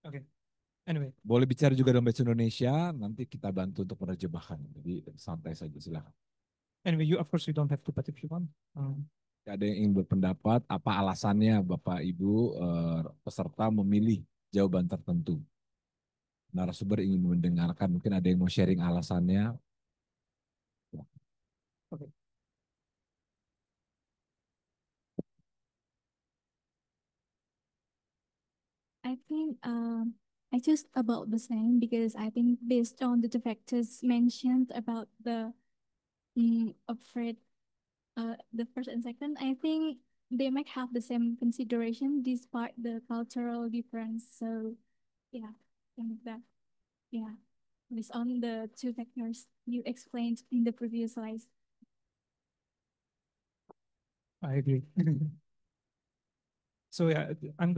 Okay. Anyway. Boleh bicara juga dalam bahasa Indonesia, nanti kita bantu untuk menerjemahkan. Jadi santai saja, silakan. Anyway, of course you don't have to, but if you want. Ada yang ingin berpendapat, apa alasannya Bapak Ibu peserta memilih jawaban tertentu? narasumber ingin mendengarkan, mungkin ada yang mau sharing alasannya. Okay. I think I choose about the same because I think based on the two factors mentioned about the afraid, the first and second, I think they might have the same consideration despite the cultural difference. So yeah, I think that yeah, based on the two factors you explained in the previous slides. I agree. So yeah, uh, I'm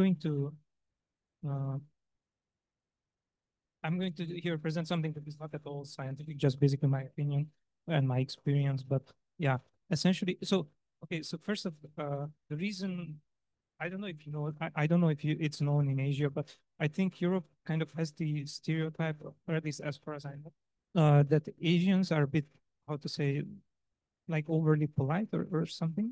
going to here present something that is not at all scientific, just basically my opinion and my experience. But yeah, essentially, so okay, so first of the reason I don't know if you know, I don't know if it's known in Asia, but I think Europe kind of has the stereotype, or at least as far as I know, that Asians are a bit, how to say, like overly polite or something,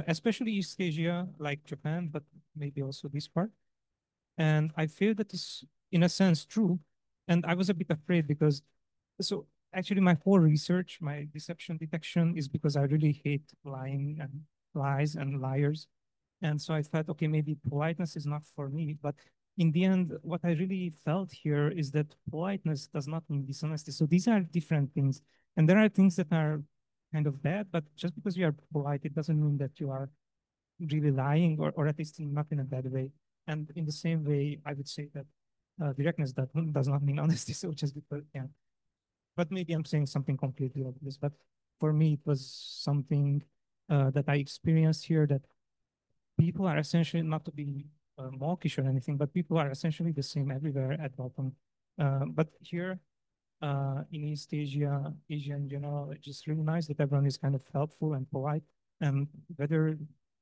especially East Asia, like Japan, but maybe also this part. And I feel that is, in a sense, true. And I was a bit afraid because, so actually, my whole research, my deception detection is because I really hate lying and lies and liars. And so I thought, okay, maybe politeness is not for me. But in the end, what I really felt here is that politeness does not mean dishonesty. So these are different things. And there are things that are kind of bad, but just because you are polite, it doesn't mean that you are really lying, or at least not in a bad way. And in the same way, I would say that directness does not mean honesty. So just because, yeah. But maybe I'm saying something completely obvious. But for me, it was something that I experienced here, that people are essentially, not to be mawkish or anything, but people are essentially the same everywhere at bottom. But here in East Asia, Asia in general, it's just really nice that everyone is kind of helpful and polite, and whether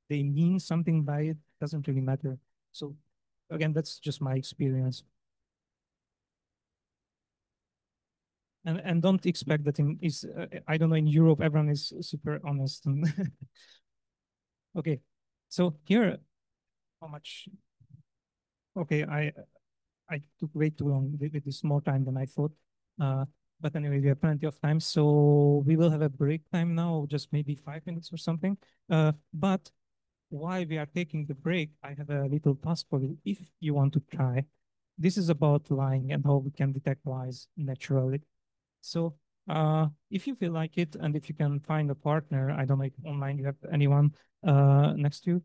they mean something by it doesn't really matter. So again, that's just my experience. And don't expect that I don't know, in Europe everyone is super honest. And okay, so here, how much? Okay, I took way too long with this, more time than I thought. Uh, but anyway, we have plenty of time, so we will have a break time now, just maybe 5 minutes or something. But while we are taking the break, I have a little task for you if you want to try. This is about lying and how we can detect lies naturally. So if you feel like it, and if you can find a partner, I don't know if online you have anyone next to you,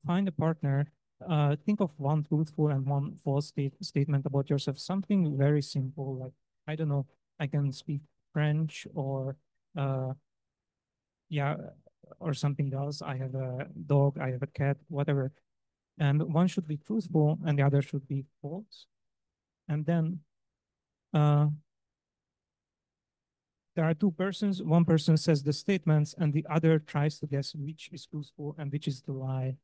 find a partner. Think of one truthful and one false statement about yourself. Something very simple, like, I don't know, I can speak French, or uh, yeah, or something else. I have a dog, I have a cat, whatever. And one should be truthful and the other should be false. And then uh, there are two persons. One person says the statements and the other tries to guess which is truthful and which is the lie.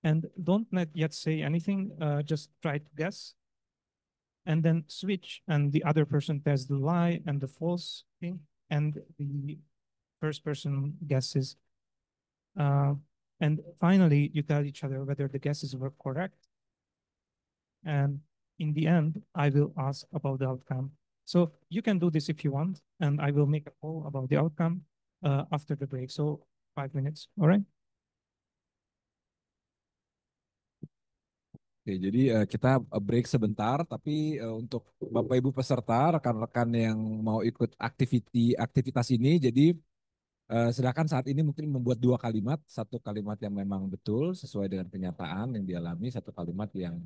And don't not yet say anything, just try to guess. And then switch, and the other person tells the lie and the false thing, and the first person guesses. And finally, you tell each other whether the guesses were correct. And in the end, I will ask about the outcome. So you can do this if you want, and I will make a poll about the outcome after the break. So 5 minutes, all right? Oke, jadi kita break sebentar, tapi untuk Bapak Ibu peserta, rekan-rekan yang mau ikut aktivitas ini, jadi silakan saat ini mungkin membuat dua kalimat, satu kalimat yang memang betul sesuai dengan kenyataan yang dialami, satu kalimat yang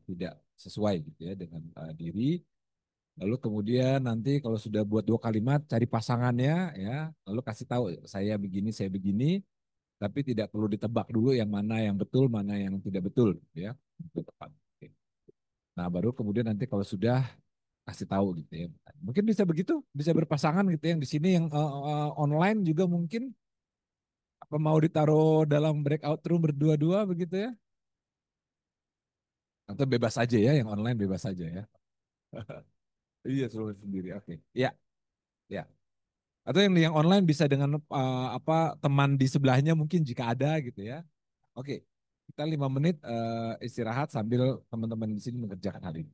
tidak sesuai gitu ya dengan diri. Lalu kemudian nanti kalau sudah buat dua kalimat, cari pasangannya ya, lalu kasih tahu saya begini, tapi tidak perlu ditebak dulu yang mana yang betul, mana yang tidak betul gitu ya. Itu tepat. Oke. Nah, baru kemudian nanti kalau sudah kasih tahu gitu ya. Mungkin bisa begitu, bisa berpasangan gitu ya. Yang di sini yang online juga mungkin apa mau ditaruh dalam breakout room berdua-dua begitu ya? Atau bebas aja ya, yang online bebas aja ya. Iya, selalu sendiri. Oke. Ya, ya. Atau yang online bisa dengan apa teman di sebelahnya mungkin jika ada gitu ya. Oke. Kita 5 menit istirahat sambil teman-teman di sini mengerjakan hal ini.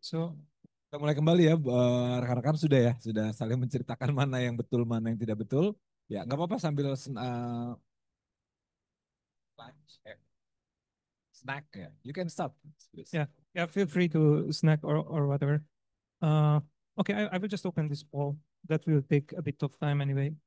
So Kita mulai kembali ya, rekan-rekan sudah saling menceritakan mana yang betul, mana yang tidak betul. Ya, nggak apa-apa sambil lunch, snack ya. You can stop. Please. yeah, feel free to snack or whatever. Okay, I will just open this poll. That will take a bit of time anyway.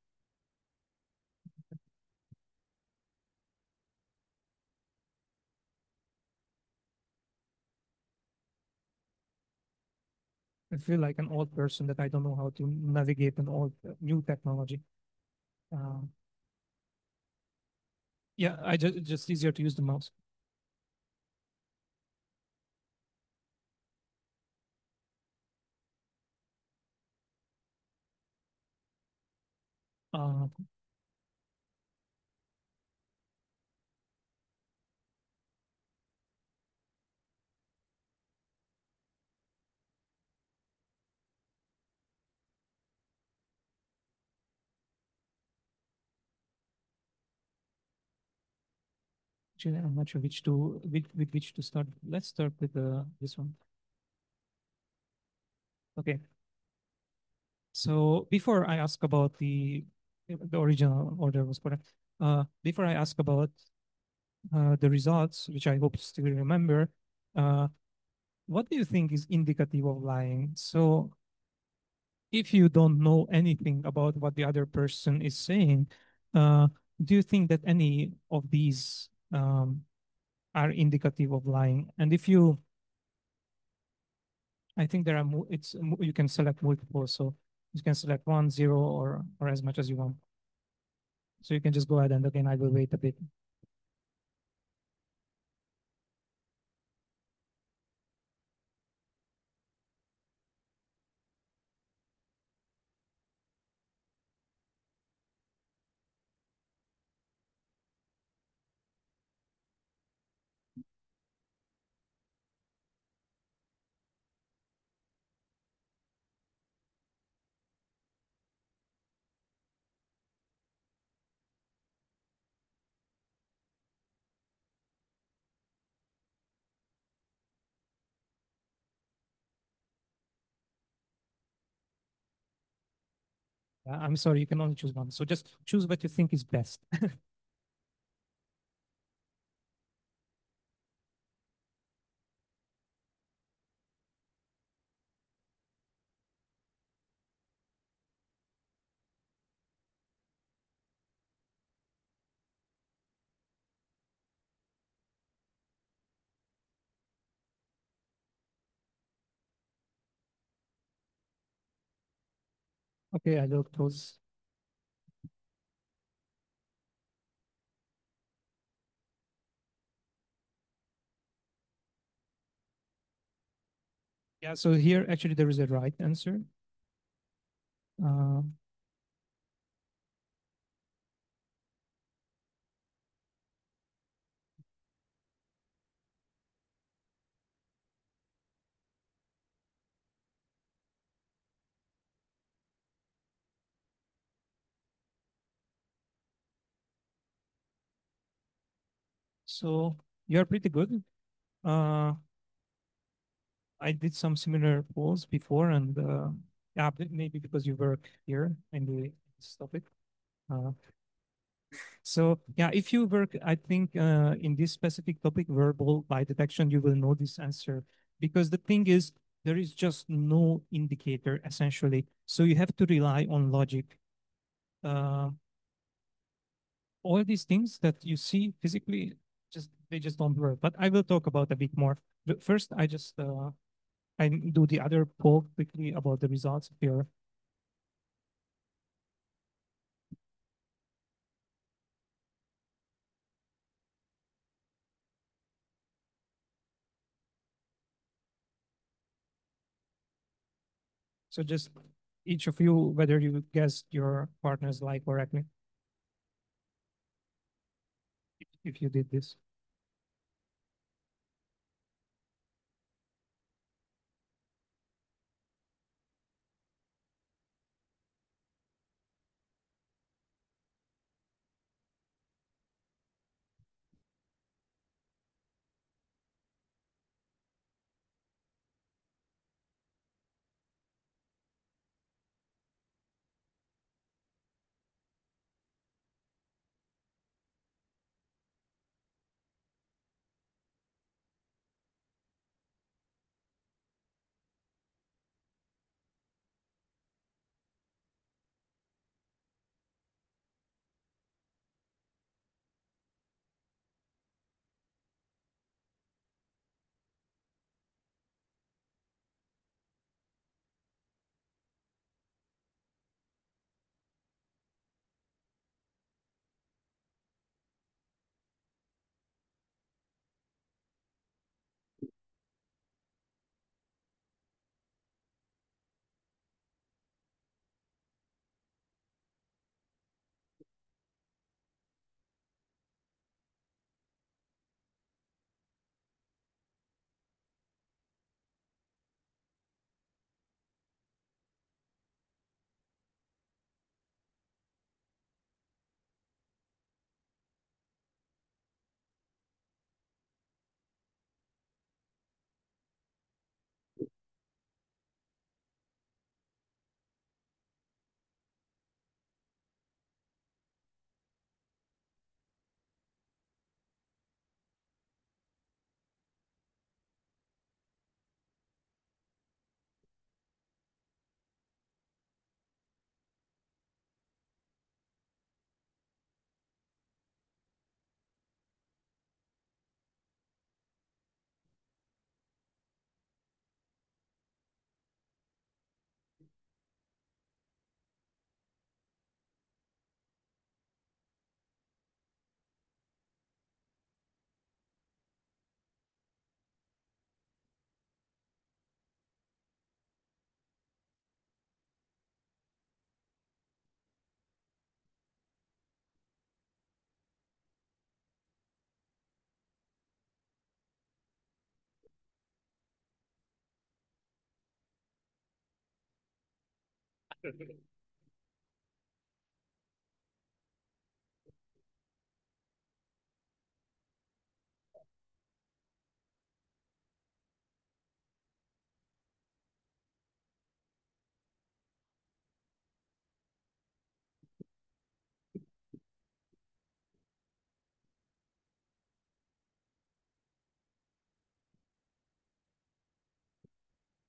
I feel like an old person that I don't know how to navigate an old new technology. Yeah, it's just easier to use the mouse. Uh, Actually, I'm not sure with which to start. Let's start with this one. Okay. So before I ask about the original order was correct. Before I ask about the results, which I hope you still remember, what do you think is indicative of lying? So if you don't know anything about what the other person is saying, do you think that any of these are indicative of lying? And if you, I think there are, you can select multiple. So you can select 1, 0, or as much as you want. So you can just go ahead and again, I will wait a bit. I'm sorry, you can only choose one. So just choose what you think is best. Okay, I will close. Yeah, so here actually there is a right answer. So you're pretty good. I did some similar polls before, and yeah, maybe because you work here in this topic. So yeah, if you work, I think in this specific topic, verbal lie detection, you will know this answer because the thing is, there is just no indicator essentially. So you have to rely on logic. All these things that you see physically, they just don't work. But I will talk about a bit more. But first, I just I do the other poll quickly about the results of your. So just each of you, whether you guessed your partner's lie correctly, if you did this.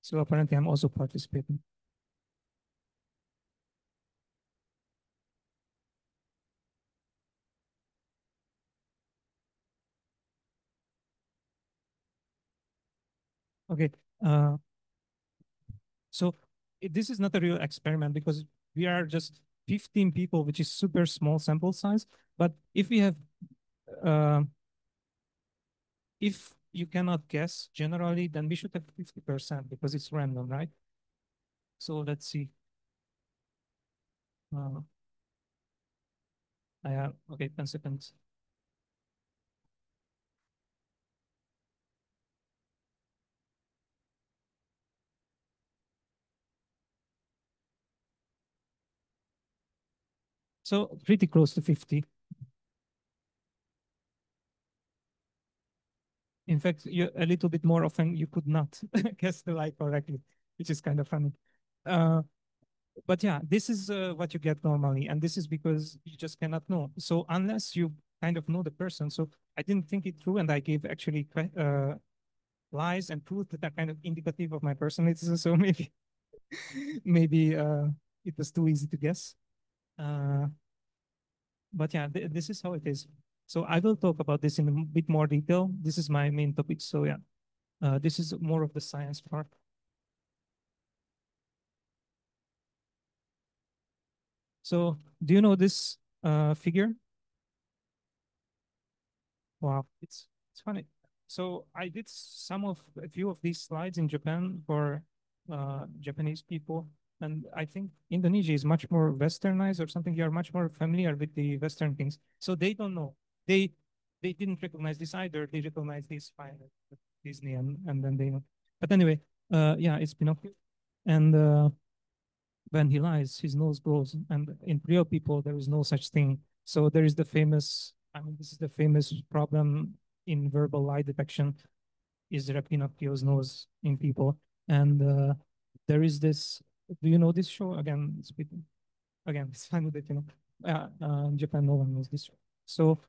So apparently I'm also participating. Okay. So this is not a real experiment because we are just 15 people, which is super small sample size. But if we have, if you cannot guess generally, then we should have 50% because it's random, right? So let's see. I have, okay, 10 seconds. So pretty close to 50. In fact, you a little bit more often you could not guess the lie correctly, which is kind of funny. But yeah, this is what you get normally, and this is because you just cannot know. So unless you kind of know the person, so I didn't think it through, and I gave actually lies and truth that are kind of indicative of my personality. So maybe maybe it was too easy to guess. But yeah, this is how it is. So I will talk about this in a bit more detail. This is my main topic. So yeah, this is more of the science part. So do you know this figure? Wow, it's funny. So I did a few of these slides in Japan for Japanese people, and I think Indonesia is much more westernized or something. You are much more familiar with the Western things, so they don't know. They didn't recognize this either. They recognize this fine Disney, and then they know. But anyway, yeah, it's Pinocchio, and when he lies, his nose grows, and in real people there is no such thing. So there is the famous. I mean, this is the famous problem in verbal lie detection. Is there a Pinocchio's nose in people? And there is this. Do you know this show? Again, it's funny that in Japan no one knows this show. So,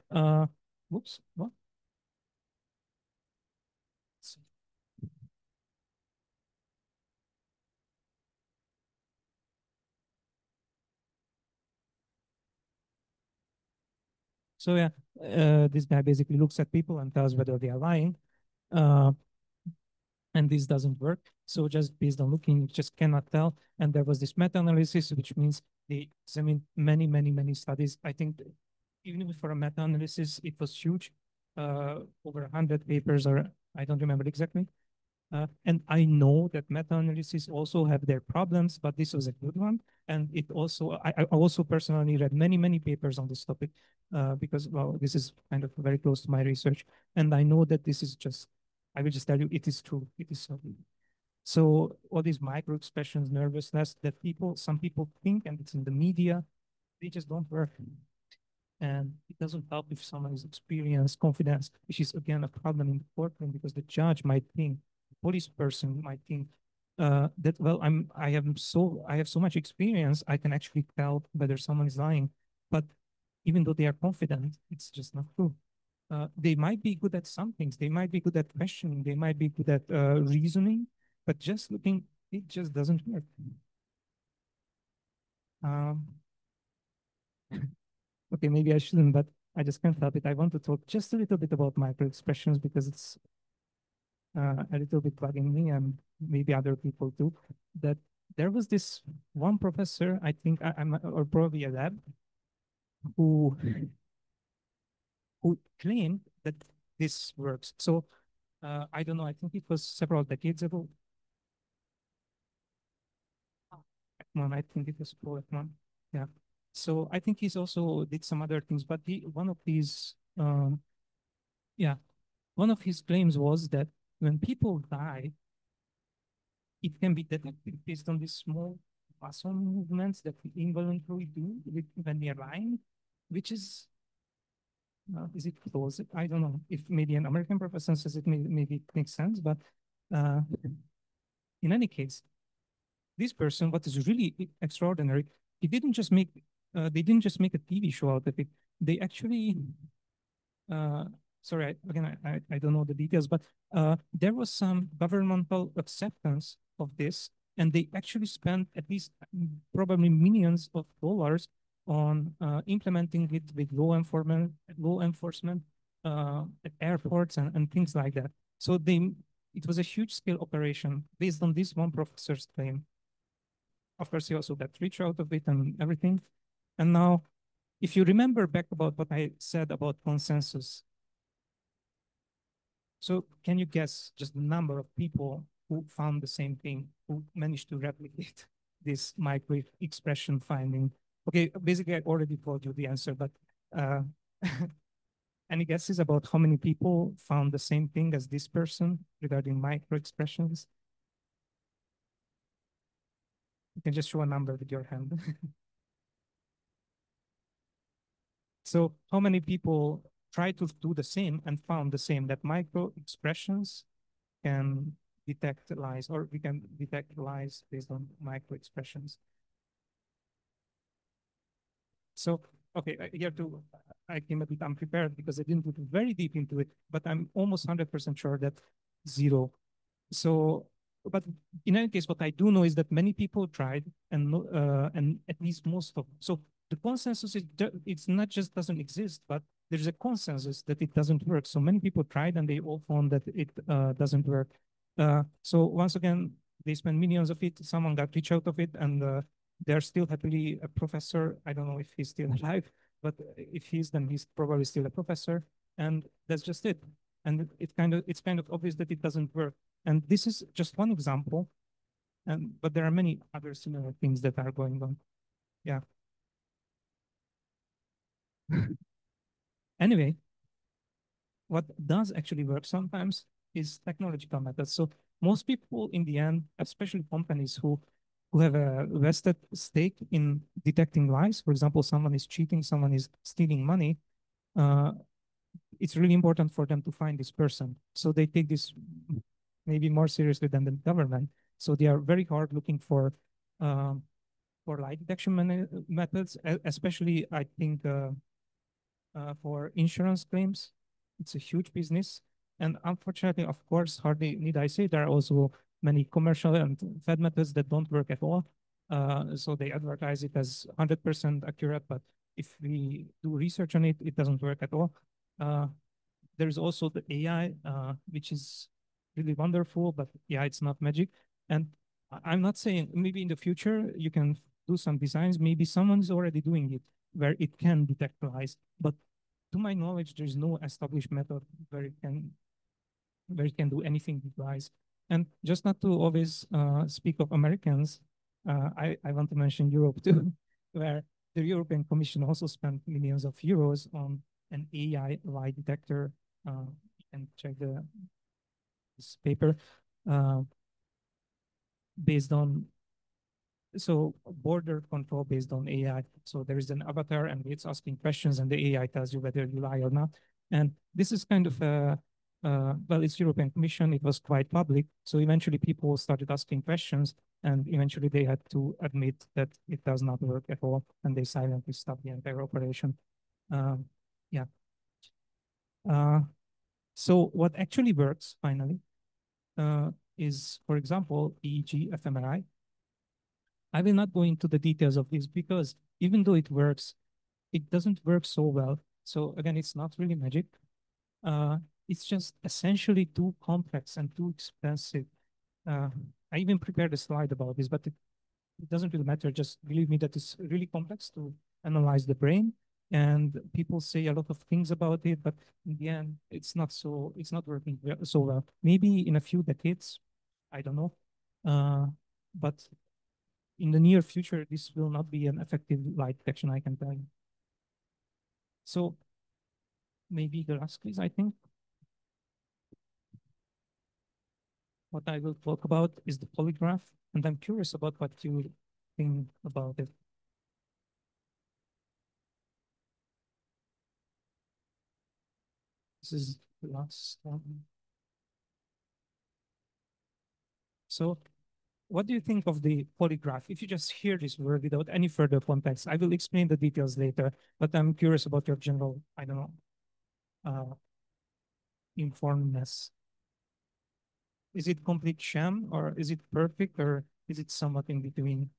whoops, what? So yeah, this guy basically looks at people and tells whether they are lying. Uh, and this doesn't work. So just based on looking, you just cannot tell. And there was this meta-analysis, which means they examined many, many, many studies. I think even for a meta-analysis, it was huge, over 100 papers, or I don't remember exactly. And I know that meta-analysis also have their problems, but this was a good one. And it also, I also personally read many, many papers on this topic because, well, this is kind of very close to my research. And I know that this is just, I will just tell you, it is true. It is so. So all these micro expressions, nervousness that some people think, and it's in the media, they just don't work. And it doesn't help if someone is experienced, confidence, which is again a problem in the courtroom because the judge might think, the police person might think that, well, I have so much experience, I can actually tell whether someone is lying. But even though they are confident, it's just not true. They might be good at some things. They might be good at questioning. They might be good at reasoning, but just looking, it just doesn't work. Okay, maybe I shouldn't, but I just can't help it. I want to talk just a little bit about micro expressions because it's a little bit bugging me and maybe other people too. That there was this one professor, I think, or probably a lab, who claimed that this works. So I don't know, I think it was several decades ago. Ekman, I think it was Paul Ekman. Yeah. So I think he's also did some other things, but one of these, yeah, one of his claims was that when people die, it can be detected based on these small muscle movements that we involuntarily do when we are lying, which is it close? I don't know if maybe an American professor says it, maybe it makes sense, but in any case, this person, what is really extraordinary, he didn't just make, they didn't just make a TV show out of it. They actually, sorry, again, I don't know the details, but there was some governmental acceptance of this, and they actually spent at least probably millions of dollars on implementing it with law enforcement at airports and things like that. So it was a huge scale operation based on this one professor's claim. Of course, he also got rich out of it and everything. And now, if you remember back about what I said about consensus, so can you guess just the number of people who found the same thing, who managed to replicate this micro expression finding? Okay, basically, I already told you the answer, but any guesses about how many people found the same thing as this person regarding micro expressions? You can just show a number with your hand. So how many people tried to do the same and found the same, that micro expressions can detect lies, or we can detect lies based on micro expressions? So, okay, here too, I came a bit unprepared because I didn't look very deep into it, but I'm almost 100% sure that 0. So, but in any case, what I do know is that many people tried, and at least most of them. So the consensus is it's not just doesn't exist, but there's a consensus that it doesn't work. So many people tried, and they all found that it doesn't work. So once again, they spent millions of it. Someone got rich out of it, and they're still happily a professor. I don't know if he's still alive, but if he's, then he's probably still a professor, and that's just it. And it's kind of obvious that it doesn't work. And this is just one example, and but there are many other similar things that are going on. Yeah. Anyway, what does actually work sometimes is technological methods. So most people in the end, especially companies who have a vested stake in detecting lies, for example, someone is cheating, someone is stealing money, uh, it's really important for them to find this person. So they take this maybe more seriously than the government. So they are very hard looking for lie detection methods, especially I think for insurance claims. It's a huge business. And unfortunately, of course, hardly need I say, there are also many commercial and Fed methods that don't work at all. So they advertise it as 100% accurate, but if we do research on it, it doesn't work at all. There's also the AI, which is really wonderful, but yeah, it's not magic. And I'm not saying maybe in the future you can do some designs. Maybe someone's already doing it where it can detect lies. But to my knowledge, there's no established method where it can do anything with lies. And just not to always speak of Americans, I want to mention Europe too, where the European Commission also spent millions of euros on an AI lie detector. You can check this paper uh, based on border control based on AI. So there is an avatar and it's asking questions and the AI tells you whether you lie or not. And this is kind of well, it's European Commission. It was quite public. So eventually people started asking questions and eventually they had to admit that it does not work at all. And they silently stopped the entire operation. Yeah. So what actually works finally is, for example, EEG, fMRI. I will not go into the details of this because even though it works, it doesn't work so well. So again, it's not really magic. Uh, it's just essentially too complex and too expensive. Uh, I even prepared a slide about this, but it doesn't really matter. Just believe me that it's really complex to analyze the brain. And people say a lot of things about it, but in the end, it's not working so well. Maybe in a few decades, I don't know. But in the near future, this will not be an effective lie detection, I can tell you. So maybe the last quiz, I think. What I will talk about is the polygraph, and I'm curious about what you think about it. This is the last one. So what do you think of the polygraph? If you just hear this word without any further context, I will explain the details later, but I'm curious about your general, I don't know, informedness. Is it complete sham or is it perfect or is it somewhat in between?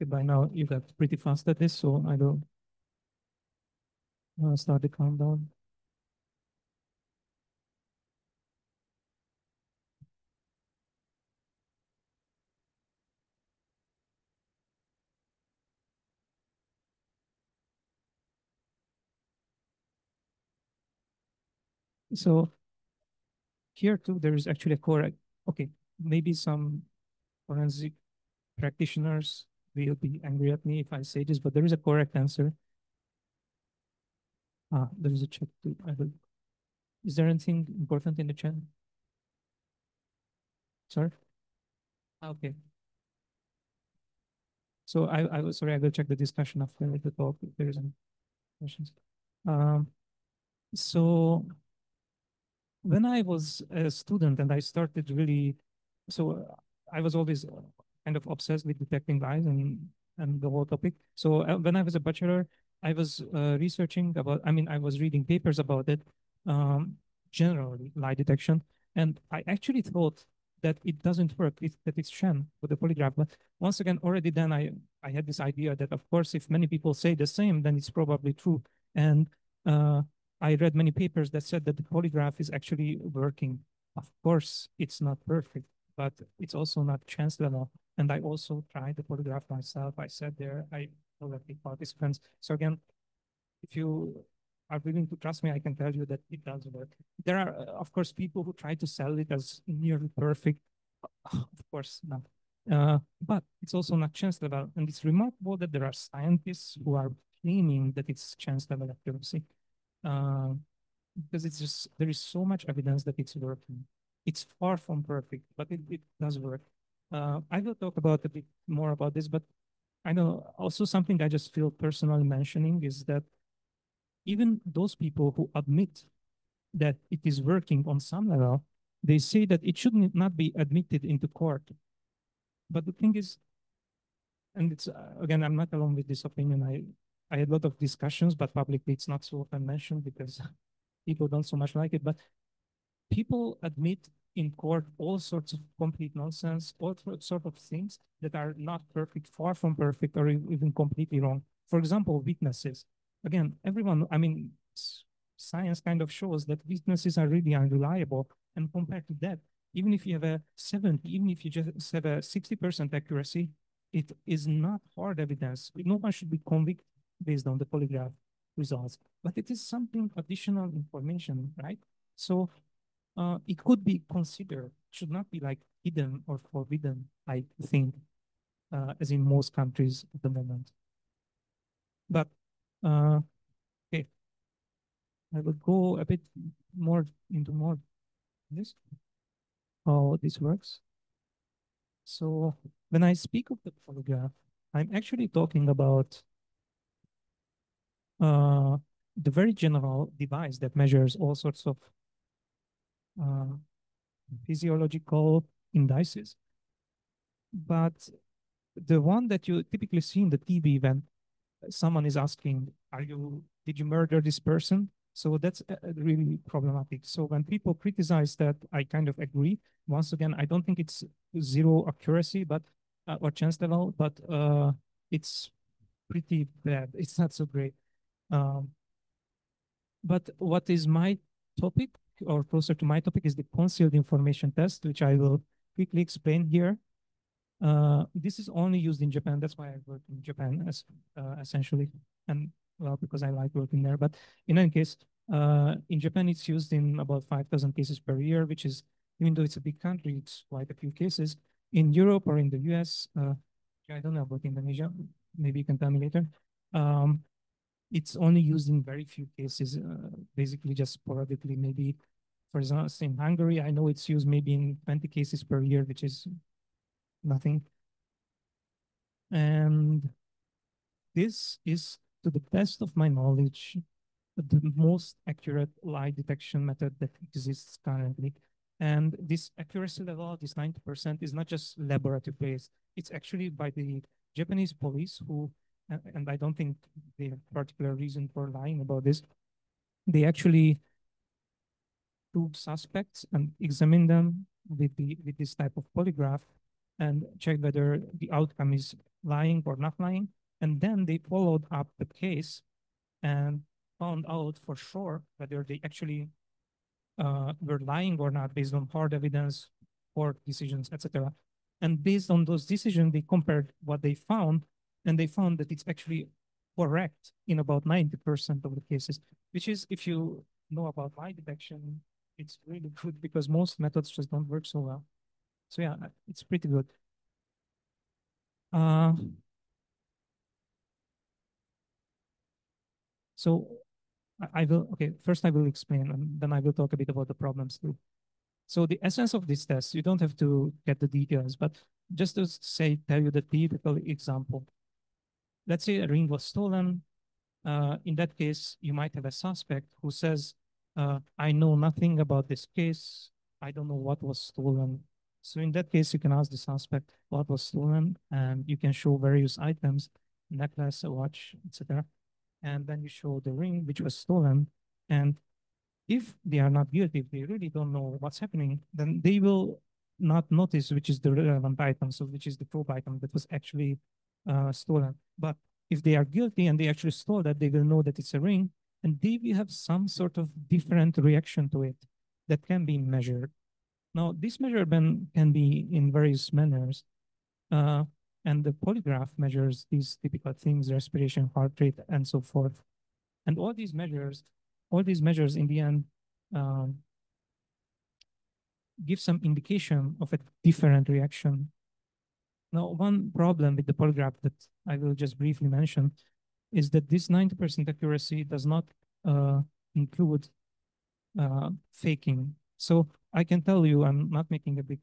Okay, by now you got pretty fast at this, so I will start the countdown. So here too, there is actually a correct, okay, maybe some forensic practitioners will be angry at me if I say this, but there is a correct answer. There is a chat too. Is there anything important in the chat? Sorry? Okay. So I was sorry, I will check the discussion after the talk if there is any questions. So when I was a student and I started really, I was always kind of obsessed with detecting lies and the whole topic. So when I was a bachelor, I was researching about, I was reading papers about it, um, generally lie detection. And I actually thought that it doesn't work, that it's sham with the polygraph. But once again, already then I had this idea that, of course, if many people say the same, then it's probably true. And I read many papers that said that the polygraph is actually working. Of course, it's not perfect, but it's also not chance level. And I also tried the polygraph myself. I sat there, I collected participants. So again, if you are willing to trust me, I can tell you that it does work. There are, of course, people who try to sell it as nearly perfect. Of course not. But it's also not chance level. And it's remarkable that there are scientists who are claiming that it's chance level accuracy. Because it's just, there is so much evidence that it's working. It's far from perfect, but it does work. I will talk about a bit more about this, but I know also something I just feel personally mentioning is that even those people who admit that it is working on some level, they say that it should not be admitted into court. But the thing is, and it's again, I'm not alone with this opinion. I had a lot of discussions, but publicly it's not so often mentioned because people don't so much like it. But people admit in court all sorts of complete nonsense, all sort of things that are not perfect, far from perfect, or even completely wrong. For example, witnesses. Again, everyone, science kind of shows that witnesses are really unreliable. And compared to that, even if you have a 70, even if you just have a 60% accuracy, it is not hard evidence. No one should be convicted based on the polygraph results, but it is something additional information, right? So it could be considered, should not be like hidden or forbidden, I think, as in most countries at the moment. But okay, I will go a bit more into more this, how this works. So when I speak of the polygraph, I'm actually talking about the very general device that measures all sorts of physiological indices. But the one that you typically see in the TV when someone is asking, did you murder this person? So that's really problematic. So when people criticize that, I kind of agree. Once again, I don't think it's zero accuracy, but or chance level, but it's pretty bad. It's not so great. But what is my topic, or closer to my topic, is the concealed information test, which I will quickly explain here. This is only used in Japan. That's why I work in Japan, essentially, and well, because I like working there. But in any case, in Japan, it's used in about 5,000 cases per year, which is, even though it's a big country, it's quite a few cases. In Europe or in the US, I don't know about Indonesia. Maybe you can tell me later. It's only used in very few cases, basically just sporadically. Maybe, for example, in Hungary, I know it's used maybe in 20 cases per year, which is nothing. And this is, to the best of my knowledge, the most accurate lie detection method that exists currently. And this accuracy level, this 90%, is not just laboratory based. It's actually by the Japanese police who, and I don't think they have particular reason for lying about this. They actually took suspects and examined them with this type of polygraph and check whether the outcome is lying or not lying. And then they followed up the case and found out for sure whether they actually were lying or not based on hard evidence, court decisions, etc. And based on those decisions, they compared what they found, and they found that it's actually correct in about 90% of the cases, which is, if you know about lie detection, it's really good because most methods just don't work so well. So yeah, it's pretty good. So I will, okay, first I will explain and then I will talk a bit about the problems too. So the essence of this test, you don't have to get the details, but just to say, tell you the typical example. let's say a ring was stolen. In that case, you might have a suspect who says, I know nothing about this case. I don't know what was stolen. So in that case, you can ask the suspect what was stolen, and you can show various items, necklace, a watch, etc. And then you show the ring which was stolen. And if they are not guilty, if they really don't know what's happening, then they will not notice which is the relevant item, so which is the probe item that was actually stolen. But if they are guilty and they actually stole that, they will know that it's a ring, and they will have some sort of different reaction to it that can be measured. Now, this measurement can be in various manners, and the polygraph measures these typical things, respiration, heart rate, and so forth. And all these measures in the end um, give some indication of a different reaction. Now, one problem with the polygraph that I will just briefly mention is that this 90% accuracy does not include faking. So I can tell you, I'm not making a big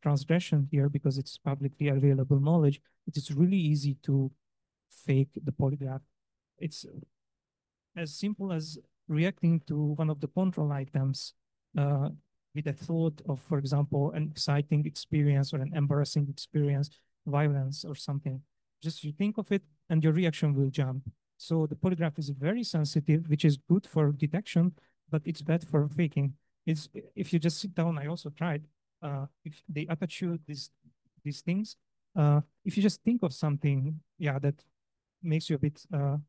transgression here because it's publicly available knowledge. It is really easy to fake the polygraph. It's as simple as reacting to one of the control items with a thought of, for example, an exciting experience or an embarrassing experience, violence or something. Just you think of it and your reaction will jump. So the polygraph is very sensitive, which is good for detection, but it's bad for faking. It's if you just sit down, I also tried. If they attach you these things, if you just think of something, yeah, that makes you a bit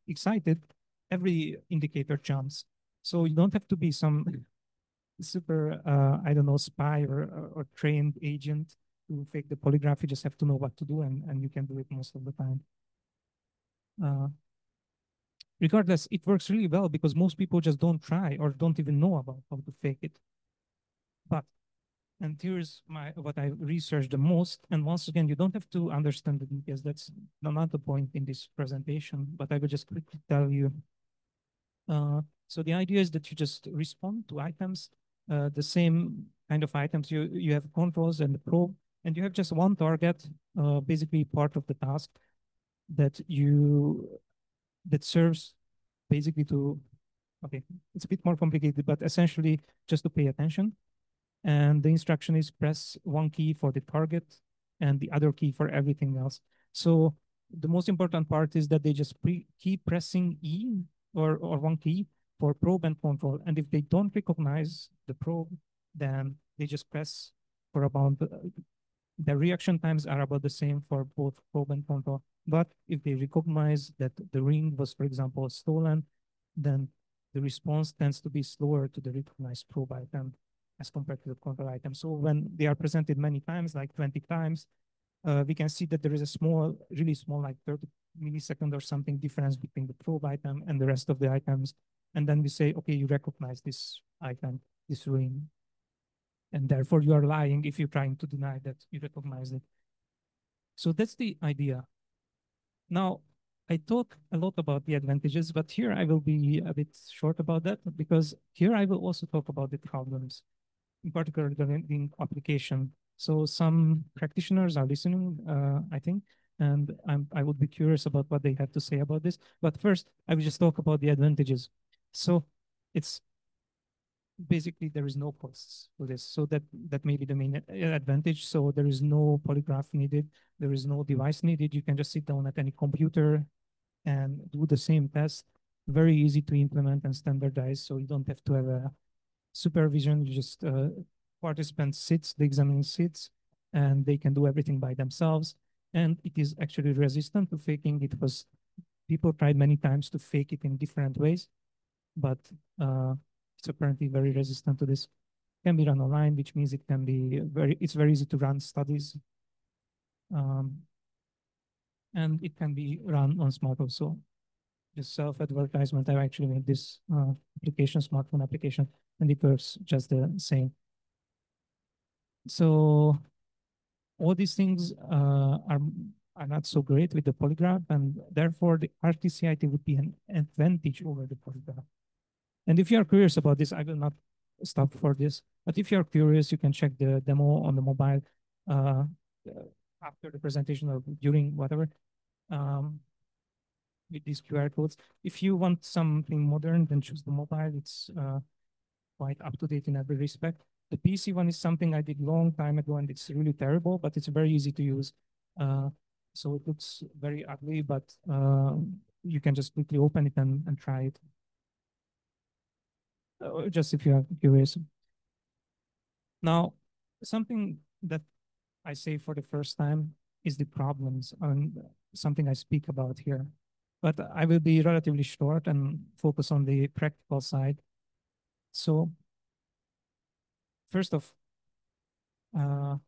excited, every indicator jumps. So you don't have to be some super, I don't know, spy or trained agent to fake the polygraph. You just have to know what to do, and you can do it most of the time. Regardless, it works really well because most people just don't try or don't even know about how to fake it. But, and here's what I researched the most. And once again, you don't have to understand the details. That's not the point in this presentation, but I will just quickly tell you. So the idea is that you just respond to items, the same kind of items. You have controls and the probe, and you have just one target, basically part of the task that serves basically to, okay, it's a bit more complicated, but essentially just to pay attention. And the instruction is press one key for the target and the other key for everything else. So the most important part is that they just keep pressing E or one key for probe and control. And if they don't recognize the probe, then they just press for about the reaction times are about the same for both probe and control. But if they recognize that the ring was, for example, stolen, then the response tends to be slower to the recognized probe item as compared to the control item. So when they are presented many times, like 20 times, we can see that there is a small, really small, like 30 millisecond or something difference between the probe item and the rest of the items. And then we say, okay, you recognize this item, this ring. And therefore you are lying if you're trying to deny that you recognize it. So that's the idea. Now, I talk a lot about the advantages, but here I will be a bit short about that because here I will also talk about the problems, in particular the application. So some practitioners are listening, I think, and I would be curious about what they have to say about this. But first, I will just talk about the advantages. So it's basically there is no costs for this. So that may be the main advantage. So there is no polygraph needed. There is no device needed. You can just sit down at any computer and do the same test. Very easy to implement and standardize. So you don't have to have a supervision. You just participant sits, the examiner sits, and they can do everything by themselves. And it is actually resistant to faking. People tried many times to fake it in different ways, but it's apparently very resistant to this. It can be run online, which means it can be it's very easy to run studies. And it can be run on smartphones. So just self-advertisement, I actually made this application, smartphone application, and it works just the same. So all these things are not so great with the polygraph, and therefore the RTCIT would be an advantage over the polygraph. And if you are curious about this, I will not stop for this. But if you're curious, you can check the demo on the mobile after the presentation or during whatever. with these QR codes. If you want something modern, then choose the mobile. It's quite up to date in every respect. The PC one is something I did long time ago, and it's really terrible, but it's very easy to use. So it looks very ugly, but you can just quickly open it and try it. Just if you are curious. Now, something that I say for the first time is the problems, and something I speak about here. But I will be relatively short and focus on the practical side. So, first off, with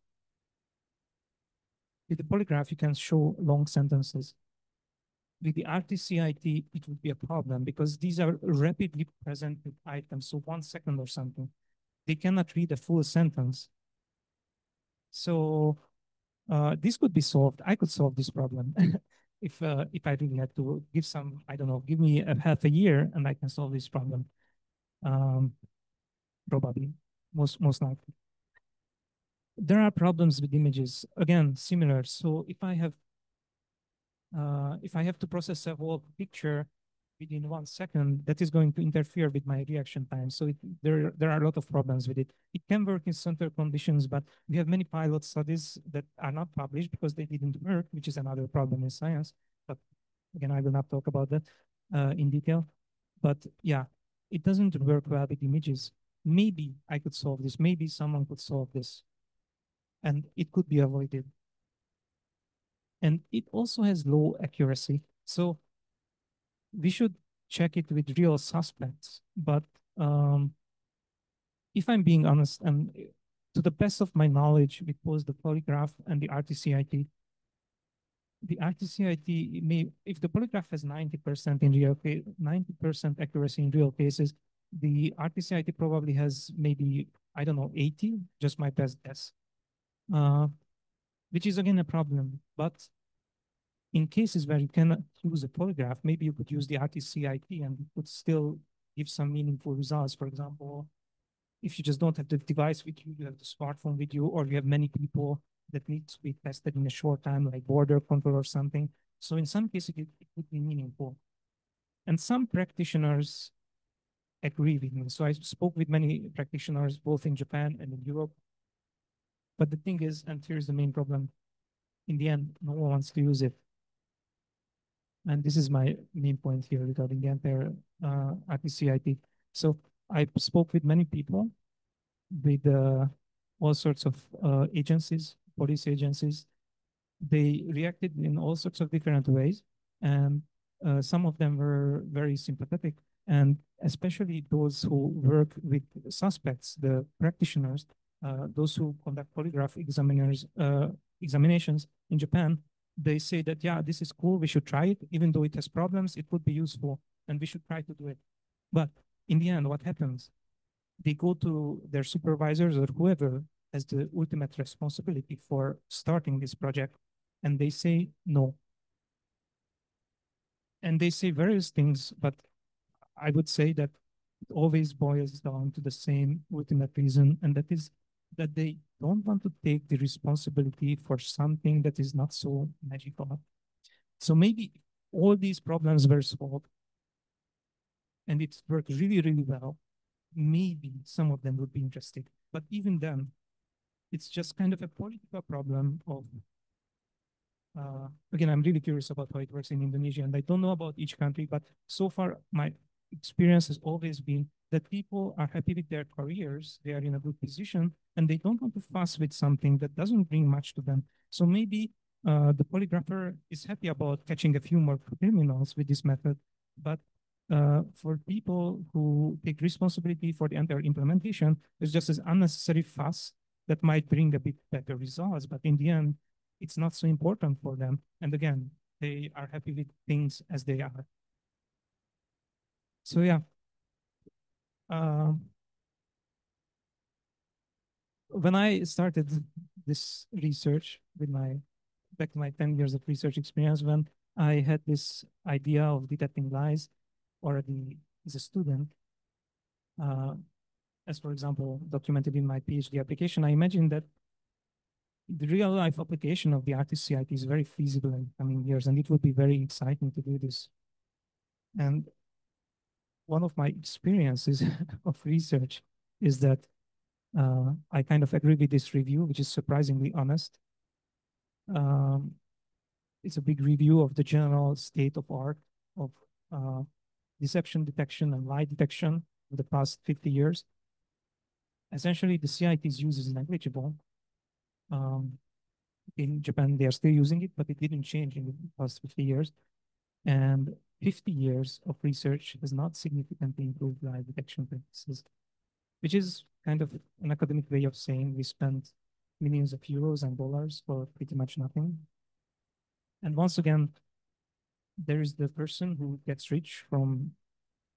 the polygraph, you can show long sentences. With the RTCIT, it would be a problem because these are rapidly presented items, so 1 second or something. They cannot read a full sentence. So this could be solved. I could solve this problem if I really had to give some, I don't know, give me half a year and I can solve this problem. Probably, most likely. There are problems with images. Again, similar. So if I have to process a whole picture within 1 second, that is going to interfere with my reaction time. So there are a lot of problems with it. It can work in certain conditions, but we have many pilot studies that are not published because they didn't work, which is another problem in science. But again, I will not talk about that in detail. But yeah, it doesn't work well with images. Maybe I could solve this. Maybe someone could solve this. And it could be avoided. And it also has low accuracy. So we should check it with real suspects. But if I'm being honest, and to the best of my knowledge, with both the polygraph and the RTCIT, if the polygraph has 90% in real case, 90% accuracy in real cases, the RTCIT probably has maybe, I don't know, 80, just my best guess, which is again a problem. But in cases where you cannot use a polygraph, maybe you could use the RTCIT and you could still give some meaningful results. For example, if you just don't have the device with you, you have the smartphone with you, or you have many people that need to be tested in a short time, like border control or something. So in some cases, it would be meaningful. And some practitioners agree with me. So I spoke with many practitioners, both in Japan and in Europe. But the thing is, and here's the main problem, in the end, no one wants to use it. And this is my main point here regarding the entire RTCIT. So I spoke with many people, with all sorts of agencies, police agencies. They reacted in all sorts of different ways. And some of them were very sympathetic. And especially those who work with suspects, the practitioners, those who conduct polygraph examinations in Japan, they say that, yeah, this is cool, we should try it. Even though it has problems, it would be useful, and we should try to do it. But in the end, what happens? They go to their supervisors or whoever has the ultimate responsibility for starting this project, and they say no. And they say various things, but I would say that it always boils down to the same ultimate reason, and that is that they don't want to take the responsibility for something that is not so magical. So maybe all these problems were solved and it worked really, really well. Maybe some of them would be interested. But even then, it's just kind of a political problem of, again, I'm really curious about how it works in Indonesia, and I don't know about each country, but so far my experience has always been that people are happy with their careers, they are in a good position, and they don't want to fuss with something that doesn't bring much to them. So maybe the polygrapher is happy about catching a few more criminals with this method, but for people who take responsibility for the entire implementation, it's just an unnecessary fuss that might bring a bit better results, but in the end, it's not so important for them. And again, they are happy with things as they are. So yeah, when I started this research with back to my 10 years of research experience, when I had this idea of detecting lies already as a student, as for example, documented in my PhD application, I imagined that the real life application of the RTCIT is very feasible in coming years, and it would be very exciting to do this And one of my experiences of research is that I kind of agree with this review, which is surprisingly honest. Um, it's a big review of the general state of art of uh, deception detection and lie detection for the past 50 years. Essentially, the CIT's use is negligible. In Japan, they are still using it, but it didn't change in the past 50 years. And 50 years of research has not significantly improved lie detection practices, which is kind of an academic way of saying we spent millions of euros and dollars for pretty much nothing. And once again, there is the person who gets rich from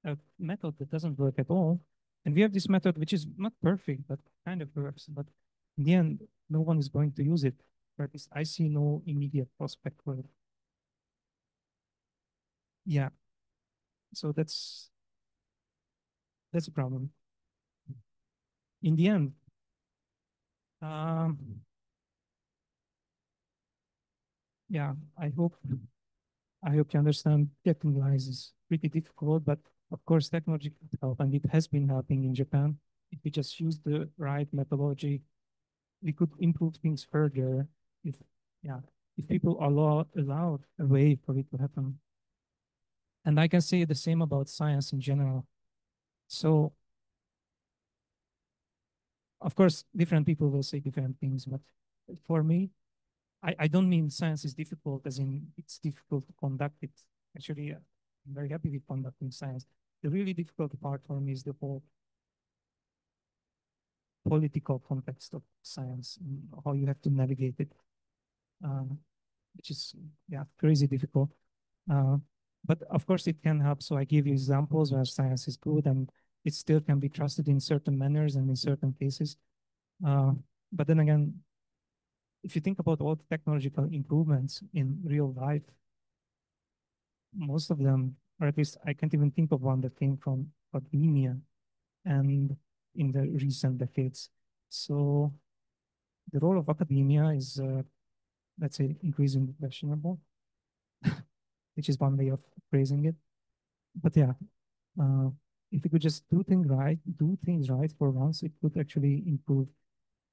a method that doesn't work at all. And we have this method, which is not perfect, but kind of works. But in the end, no one is going to use it. Or at least I see no immediate prospect for it. Yeah. So that's a problem. In the end, um, yeah, I hope you understand getting lies is pretty difficult, but of course technology could help, and it has been helping in Japan. If we just use the right methodology, we could improve things further if yeah, if people allowed a way for it to happen. And I can say the same about science in general. So of course, different people will say different things, but for me, I don't mean science is difficult as in it's difficult to conduct it. Actually, I'm very happy with conducting science. The really difficult part for me is the whole political context of science and how you have to navigate it, which is yeah crazy difficult. Uh, but of course, it can help. So I give you examples where science is good and it still can be trusted in certain manners and in certain cases. But then again, if you think about all the technological improvements in real life, most of them, or at least I can't even think of one that came from academia and in the recent decades. So the role of academia is, let's say, increasingly questionable, which is one way of phrasing it. But yeah, uh, if we could just do things right for once, it could actually improve.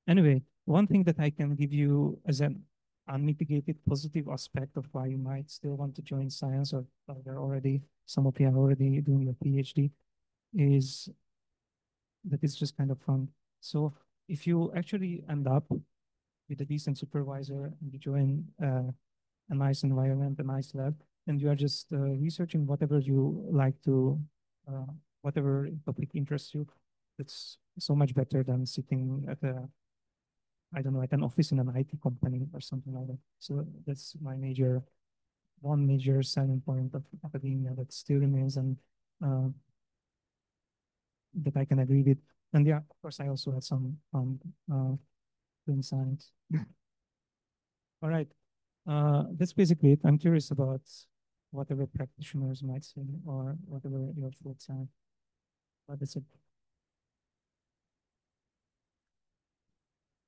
Anyway, one thing that I can give you as an unmitigated positive aspect of why you might still want to join science, or you're already, some of you are already doing your PhD, is that it's just kind of fun. So if you actually end up with a decent supervisor and you join a nice environment, a nice lab, and you are just researching whatever you like to, uh, whatever topic interests you, it's so much better than sitting at a, I don't know, at an office in an IT company or something like that. So that's one major selling point of academia that still remains, and uh, that I can agree with. And yeah, of course, I also had some fun doing science. All right. That's basically it. I'm curious about whatever practitioners might say or whatever your thoughts are. But that's it.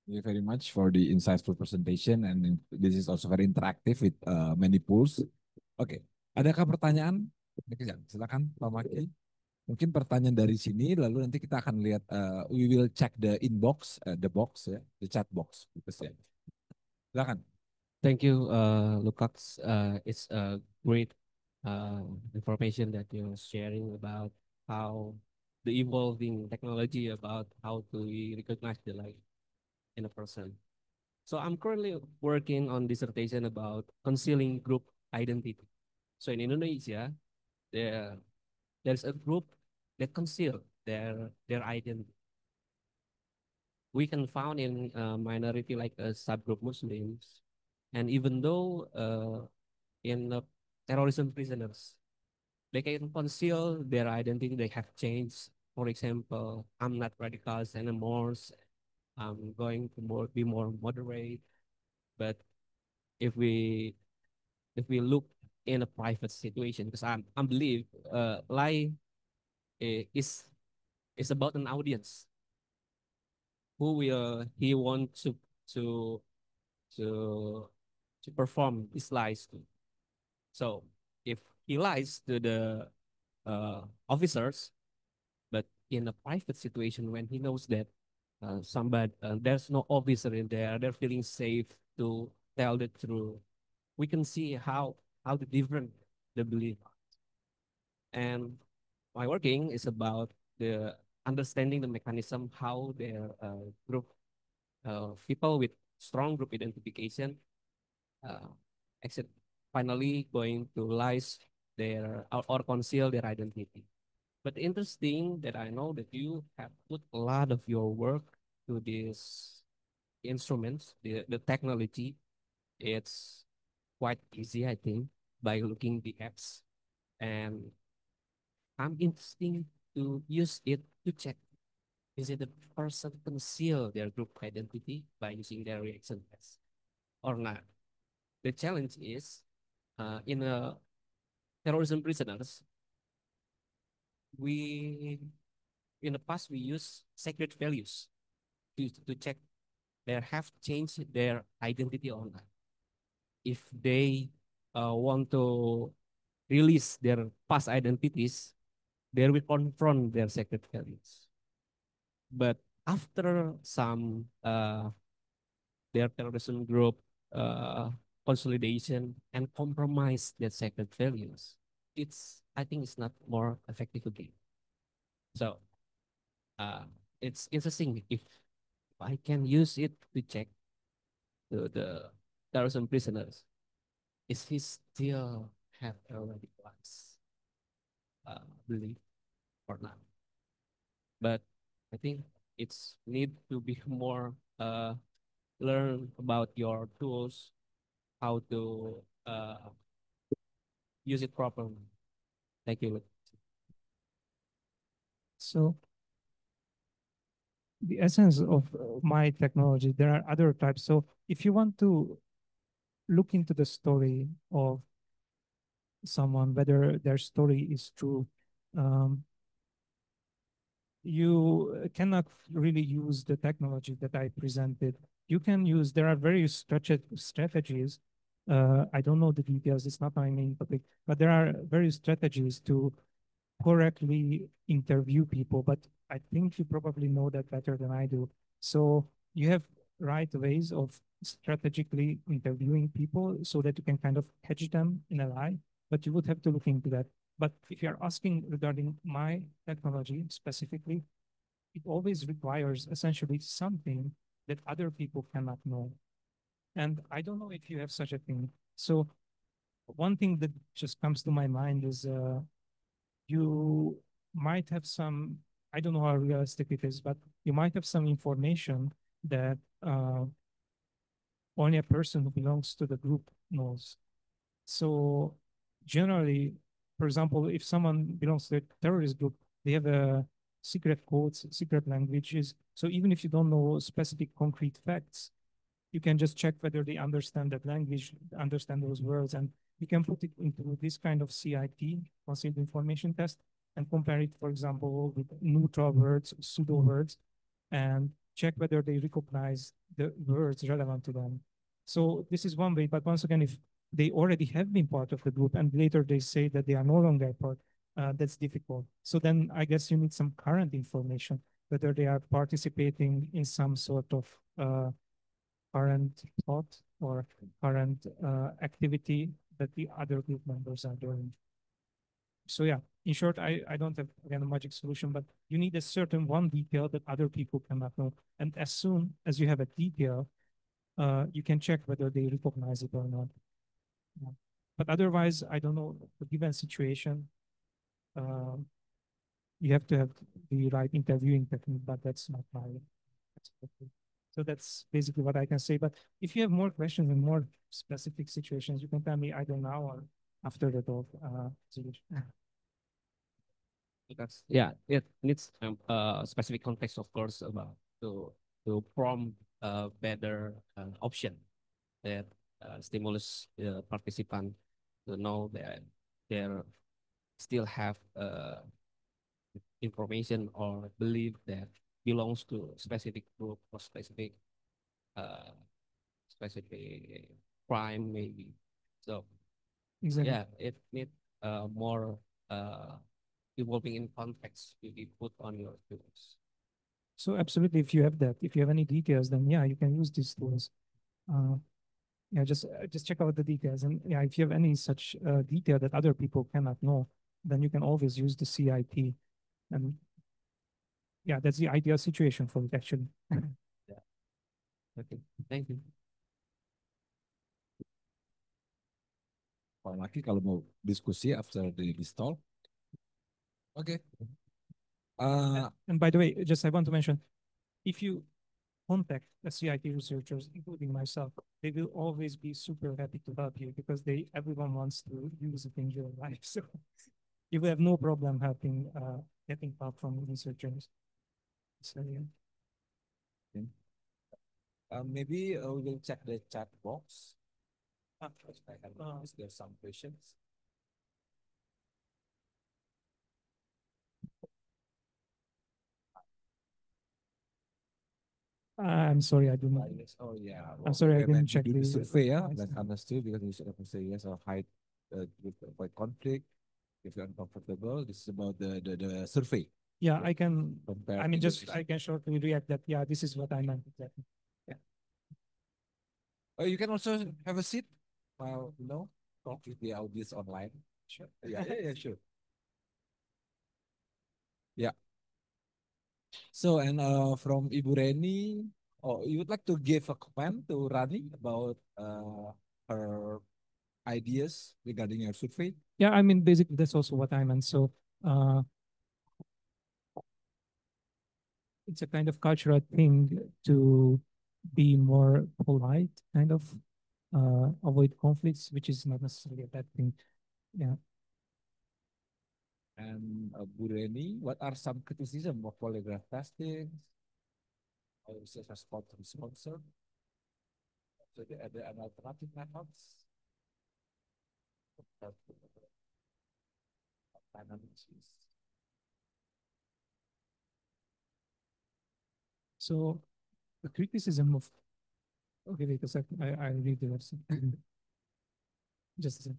Thank you very much for the insightful presentation, and this is also very interactive with many polls. Oke, adakah pertanyaan? Silakan Pak Maki. Mungkin pertanyaan dari sini, lalu nanti kita akan lihat, we will check the inbox, the box ya, the chat box. Silakan. Thank you, Lukács. It's a great information that you're sharing about how the evolving technology about how to recognize the light in a person. So I'm currently working on dissertation about concealing group identity. So in Indonesia, there's a group that conceal their identity. We can found in a minority like a subgroup Muslims, and even though in the terrorism prisoners, they can conceal their identity. They have changed. For example, I'm not radicals anymore. I'm going to be more moderate. But if we look in a private situation, because I believe lie is about an audience who will he want to to to perform his lies to. So if he lies to the officers, but in a private situation when he knows that somebody there's no officer in there, they're feeling safe to tell the truth. We can see how the different the belief. And my working is about the understanding the mechanism how their group people with strong group identification uh, exit finally going to lies their or conceal their identity. But interesting that I know that you have put a lot of your work to these instruments, the technology. It's quite easy, I think, by looking the apps. And I'm interested to use it to check is it the person conceal their group identity by using their reaction test or not. The challenge is in a terrorism prisoners, we in the past we use sacred values to check they have changed their identity or not. If they want to release their past identities, they will confront their sacred values. But after some their terrorism group uh, consolidation and compromise their sacred values, it's I think it's not more effective again. So uh, it's interesting if I can use it to check the terrorism prisoners. Is he still have a radicalized belief or not? But I think it's need to be more learn about your tools, how to use it properly. Thank you. So the essence of my technology, there are other types. So if you want to look into the story of someone, whether their story is true, um, you cannot really use the technology that I presented. You can use, there are various strategies. I don't know the details, it's not my main topic, but there are various strategies to correctly interview people, but I think you probably know that better than I do. So you have right ways of strategically interviewing people so that you can kind of catch them in a lie, but you would have to look into that. But if you're asking regarding my technology specifically, it always requires essentially something that other people cannot know. And I don't know if you have such a thing. So one thing that just comes to my mind is you might have some, I don't know how realistic it is, but you might have some information that only a person who belongs to the group knows. So generally, for example, if someone belongs to a terrorist group, they have a secret codes, secret languages. So even if you don't know specific concrete facts, you can just check whether they understand that language, understand those words, and you can put it into this kind of CIT, concealed information test, and compare it, for example, with neutral words, pseudo words, and check whether they recognize the words relevant to them. So this is one way, but once again, if they already have been part of the group and later they say that they are no longer part, that's difficult. So then I guess you need some current information, whether they are participating in some sort of current thought or current activity that the other group members are doing. So yeah, in short, I don't have again a magic solution, but you need a certain one detail that other people cannot know. And as soon as you have a detail, you can check whether they recognize it or not. Yeah. But otherwise, I don't know, the given situation, uh, you have to have the right interviewing technique, but that's not my expertise. So that's basically what I can say. But if you have more questions and more specific situations, you can tell me either now or after the talk. Because yeah, it needs specific context, of course, about to prompt a better option that stimulus the participant to know that they still have information or belief that belongs to a specific group or uh, specific crime maybe. So Exactly. yeah, it need more evolving in context will be put on your tools. So absolutely, if you have that, if you have any details, then yeah, you can use these tools. Yeah, just check out the details, and yeah, if you have any such detail that other people cannot know, then you can always use the CIP, and yeah, that's the ideal situation for it actually. Okay, thank you. Pak Maki kalau mau diskusi after the install. Okay. And by the way, just I want to mention, if you contact the CIT researchers, including myself, they will always be super happy to help you because everyone wants to use it in real life. So you will have no problem helping getting help from researchers. So yeah. Okay. Maybe we will check the chat box. Is there some questions? I'm sorry, I do not. Yes. Oh yeah. I'm sorry, I when didn't check you do the the survey, yeah, that's understood because you should have to say yes or hide with avoid conflict. If you're uncomfortable, this is about the survey. Yeah, I can. Compared I mean, to the just I can shortly react that. Yeah, this is what I meant exactly. Yeah. Oh, you can also have a seat while talk with the audience online. Sure. Yeah, sure. Yeah. So and from Ibu Reni, you would like to give a comment to Rani about her ideas regarding your survey? Yeah, I mean, basically, that's also what I meant. So, it's a kind of cultural thing to be more polite, kind of avoid conflicts, which is not necessarily a bad thing. Yeah. And Bu Reni, what are some criticism of polygraph testing? Or research response to sponsor? So there are alternative methods. So the criticism of, okay, wait a second, I read the website. Just a second.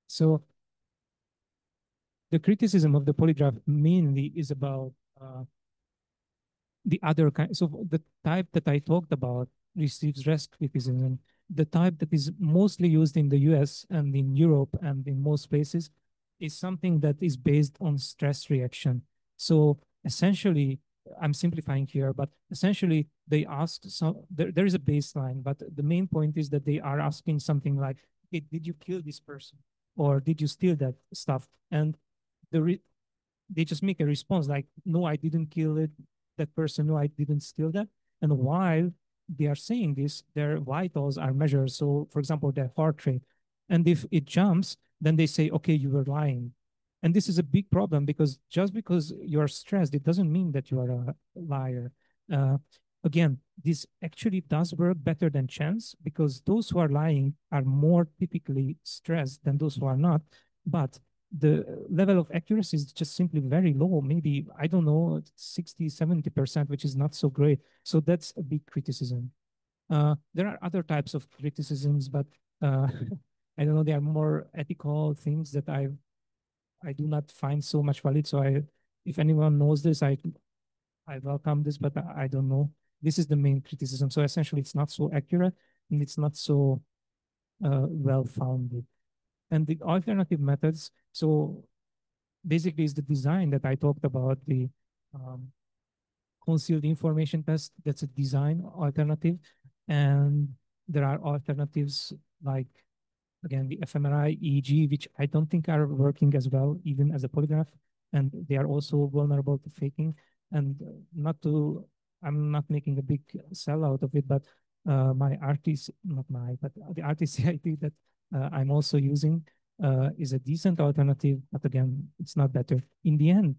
So the criticism of the polygraph mainly is about the other kind. So the type that I talked about receives less criticism. The type that is mostly used in the US and in Europe and in most places is something that is based on stress reaction. So essentially, I'm simplifying here, but essentially they ask there is a baseline, but the main point is that they are asking something like, hey, did you kill this person? Or did you steal that stuff? And they just make a response like, no, I didn't kill it, that person, no, I didn't steal that. And while they are saying this, their vitals are measured. So, for example, their heart rate. And if it jumps, then they say, okay, you were lying. And this is a big problem because just because you're stressed, it doesn't mean that you are a liar. Uh, Again, this actually does work better than chance because those who are lying are more typically stressed than those who are not. But the level of accuracy is just simply very low, maybe, I don't know, 60, 70%, which is not so great. So that's a big criticism. There are other types of criticisms, but I don't know, they are more ethical things that I do not find so much valid. So if anyone knows this, I welcome this, but I don't know. This is the main criticism. So essentially, it's not so accurate and it's not so well-founded. And the alternative methods, so basically is the design that I talked about, the concealed information test. That's a design alternative. And there are alternatives like, again, the fMRI, EEG, which I don't think are working as well, even as a polygraph. And they are also vulnerable to faking. And I'm not making a big sell out of it, but my RTC, not my, but the RTCIT that I'm also using is a decent alternative, but again, it's not better. In the end,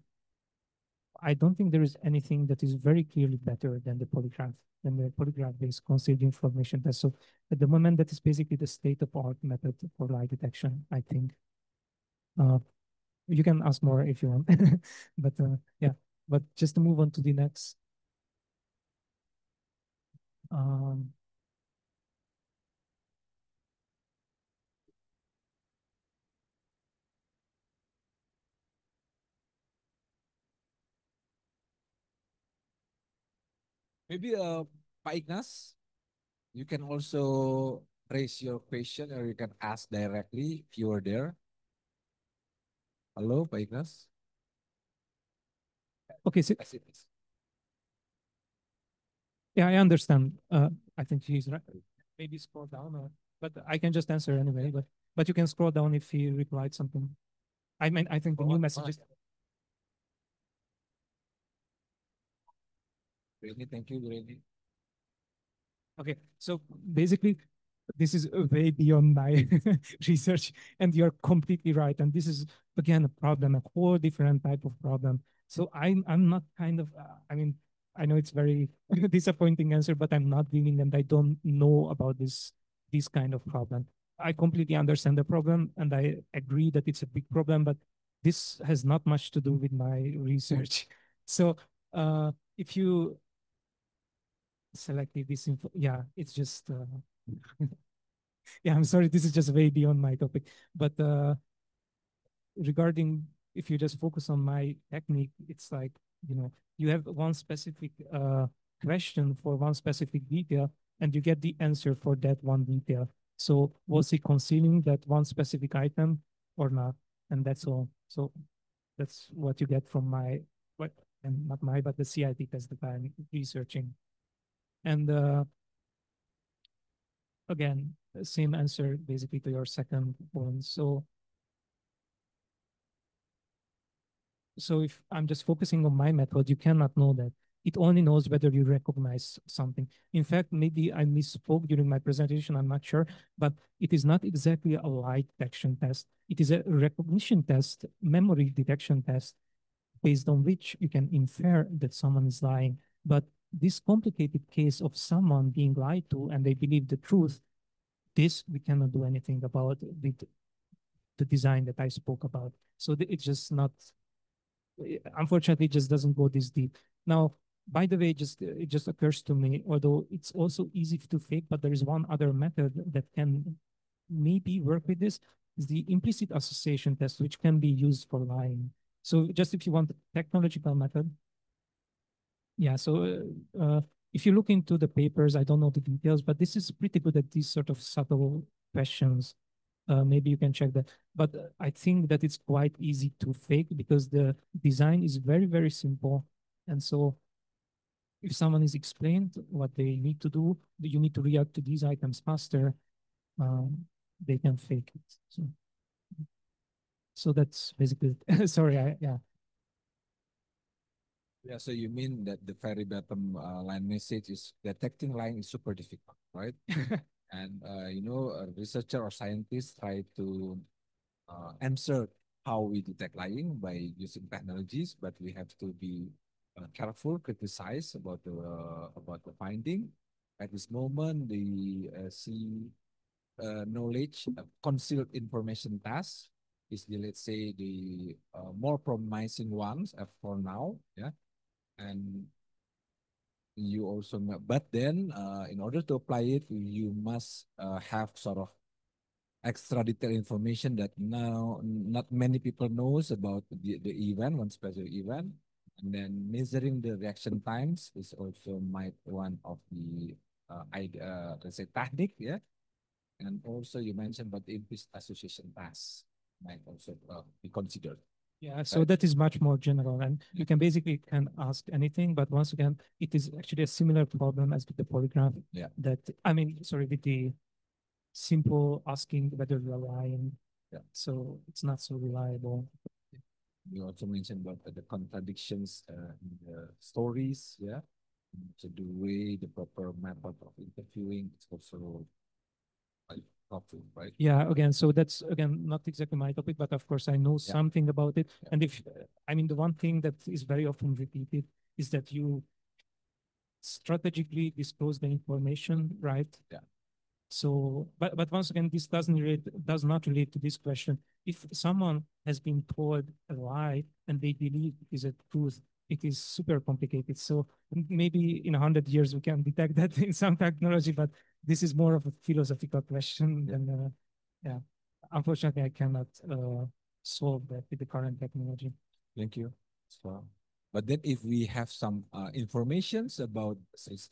I don't think there is anything that is very clearly better than the polygraph-based concealed information test. So at the moment, that is basically the state-of-art method for lie detection, I think. You can ask more if you want, but yeah. But just to move on to the next. Um, Maybe Pak Ignas, you can also raise your question or you can ask directly if you are there. Hello, Pak Ignas. Okay, so I see this. yeah, I understand. I think he's right. Maybe scroll down, but I can just answer anyway. But you can scroll down if he replied something. I mean, I think the new messages. Really, thank you, really. Okay, so basically, this is way beyond my research, and you're completely right. And this is again a problem, a whole different type of problem. So I'm not kind of I mean, I know it's very disappointing answer, but I'm not dealing and I don't know about this kind of problem. I completely understand the problem and I agree that it's a big problem, but this has not much to do with my research. So if you selected this info, yeah, it's just yeah, I'm sorry, this is just way beyond my topic. But regarding if you just focus on my technique, it's like, you have one specific question for one specific detail, and you get the answer for that one detail. So was he concealing that one specific item or not? And that's all. So that's what you get from my, what, and not my, but the CIT test that I'm researching. And again, same answer basically to your second point. So if I'm just focusing on my method, you cannot know that. It only knows whether you recognize something. In fact, maybe I misspoke during my presentation, I'm not sure, but it is not exactly a lie detection test. It is a recognition test, memory detection test, based on which you can infer that someone is lying. But this complicated case of someone being lied to and they believe the truth, this we cannot do anything about with the design that I spoke about. So it's just not, unfortunately, it just doesn't go this deep. Now, by the way, it just occurs to me, although it's also easy to fake, but there is one other method that can maybe work with this, is the implicit association test, which can be used for lying. So just if you want a technological method, yeah, so if you look into the papers, I don't know the details, but this is pretty good at these sort of subtle questions. Maybe you can check that. But I think that it's quite easy to fake because the design is very, very simple. And so if someone is explained what they need to do, you need to react to these items faster, they can fake it. So that's basically it. Sorry, yeah. Yeah, so you mean that the very bottom line message is detecting lying is super difficult, right? And a researcher or scientist try to answer how we detect lying by using technologies, but we have to be careful, criticize about the finding. At this moment, the see knowledge concealed information task is the, let's say, the more promising ones for now, yeah. And you also but then in order to apply it, you must have sort of extra detailed information that now not many people knows about the event, one special event. And then measuring the reaction times is also might one of the let's say technique, yeah. And also you mentioned about the implicit association task might also be considered. Yeah, so that is much more general, and you can basically ask anything. But once again, it is actually a similar problem as with the polygraph. Yeah. That sorry, with the simple asking whether you're lying. Yeah. So it's not so reliable. You also mentioned about the contradictions in the stories, yeah. So the way, the proper method of interviewing is also helpful, right? Yeah, again, so that's again not exactly my topic, but of course I know something about it. Yeah. And if the one thing that is very often repeated is that you strategically disclose the information, right? Yeah. So, but once again, this does not relate to this question. If someone has been told a lie and they believe it is a truth, it is super complicated. So maybe in 100 years we can detect that in some technology, but this is more of a philosophical question than, yeah. Unfortunately, I cannot solve that with the current technology. Thank you. So But then if we have some informations about,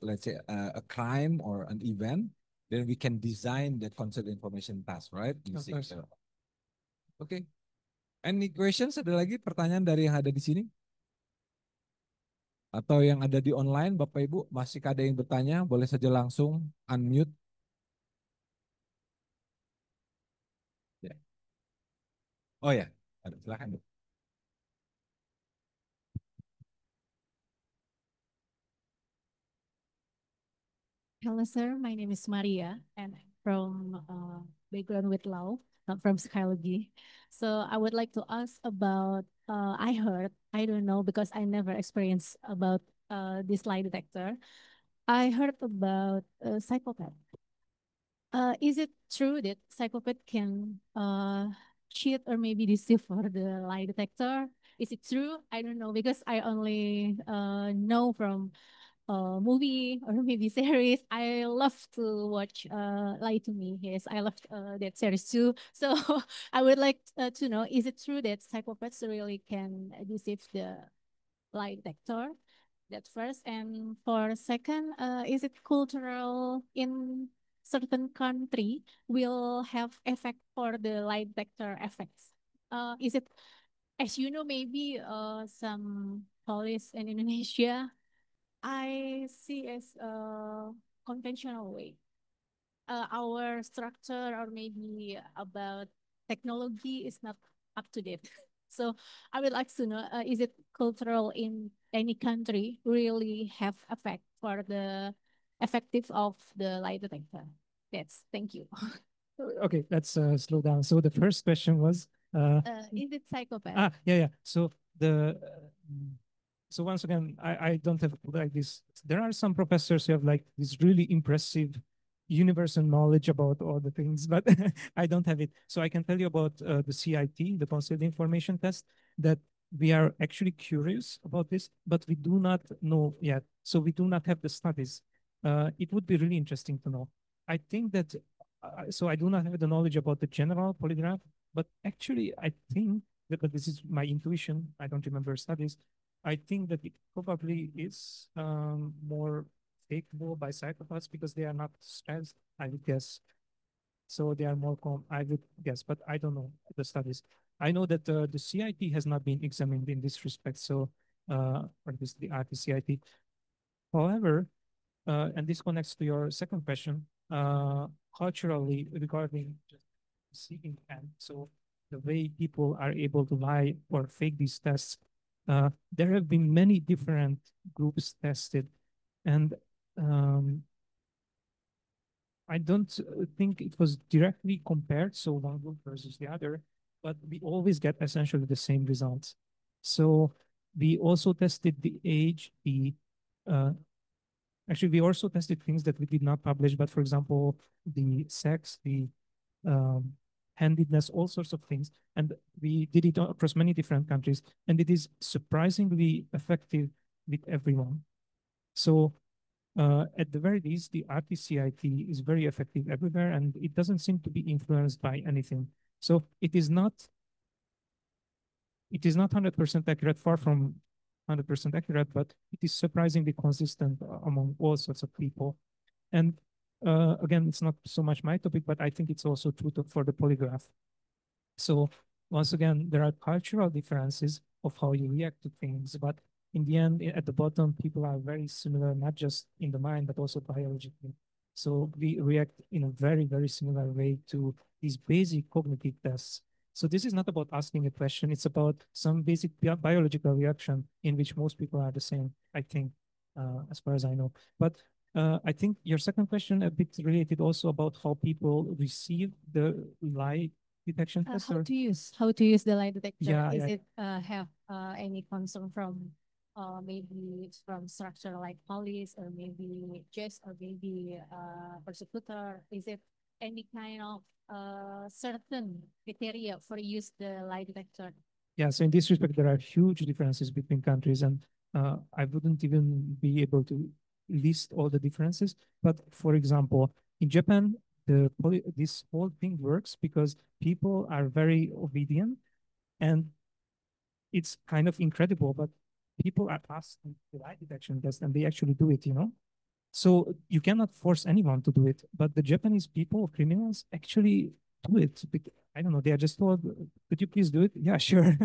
let's say, a crime or an event, then we can design the concept information task, right? Using okay. Any questions? Ada lagi pertanyaan dari yang ada di sini? Atau yang ada di online, Bapak Ibu, masih ada yang bertanya? Boleh saja langsung unmute. Ya. Oh ya, silakan. Hello, sir. My name is Maria, and I'm from background with law, not from psychology. So I would like to ask about. I heard, I don't know because I never experienced about this lie detector. I heard about psychopath. Is it true that psychopath can cheat or maybe deceive for the lie detector? Is it true? I don't know because I only know from movie or maybe series. I love to watch Lie to Me. Yes, I love that series too. So I would like to know, is it true that psychopaths really can deceive the lie detector? That's first. And for second, is it cultural in certain country will have effect for the lie detector effects? Is it, as you know, maybe some police in Indonesia I see as a conventional way. Our structure or maybe about technology is not up to date. So I would like to know, is it cultural in any country really have effect for the effective of the lie detector? Thank you. Okay, let's slow down. So the first question was, Is it psychopath? yeah. So so once again, I don't have like this. There are some professors who have like this really impressive universal knowledge about all the things, but I don't have it. So I can tell you about the CIT, the Concealed Information Test, that we are actually curious about this, but we do not know yet. So we do not have the studies. It would be really interesting to know. I think that, so I do not have the knowledge about the general polygraph, but actually I think that, but this is my intuition. I don't remember studies. I think that it probably is more fakeable by psychopaths because they are not stressed, I would guess. So they are more calm, I would guess, but I don't know the studies. I know that the CIT has not been examined in this respect, so or this the RT-CIT. However, and this connects to your second question, culturally regarding just seeking and so the way people are able to lie or fake these tests, there have been many different groups tested, and I don't think it was directly compared, so one group versus the other, but we always get essentially the same results. So we also tested the age, uh, actually, we also tested things that we did not publish, but for example, the sex, the um, handedness, all sorts of things. And we did it across many different countries, and it is surprisingly effective with everyone. So at the very least, the RTCIT is very effective everywhere, and it doesn't seem to be influenced by anything. So it is not 100% accurate, far from 100% accurate, but it is surprisingly consistent among all sorts of people. And again, it's not so much my topic, but I think it's also true for the polygraph. So once again, there are cultural differences of how you react to things, but in the end, at the bottom, people are very similar, not just in the mind, but also biologically. So we react in a very, very similar way to these basic cognitive tests. So this is not about asking a question, it's about some basic biological reaction in which most people are the same, I think, as far as I know. But I think your second question a bit related also about how people receive the lie detection test. How to use the lie detector? Yeah, Is yeah. it have any concern from maybe from structure like police or maybe judge or maybe prosecutor? Is it any kind of certain criteria for use the lie detector? Yeah, so in this respect, there are huge differences between countries, and I wouldn't even be able to list all the differences. But for example, in Japan, this whole thing works because people are very obedient, and it's kind of incredible. But people are asked to do lie detection test and they actually do it, So you cannot force anyone to do it, but the Japanese people, criminals, actually do it. I don't know, they are just told, could you please do it? Yeah, sure.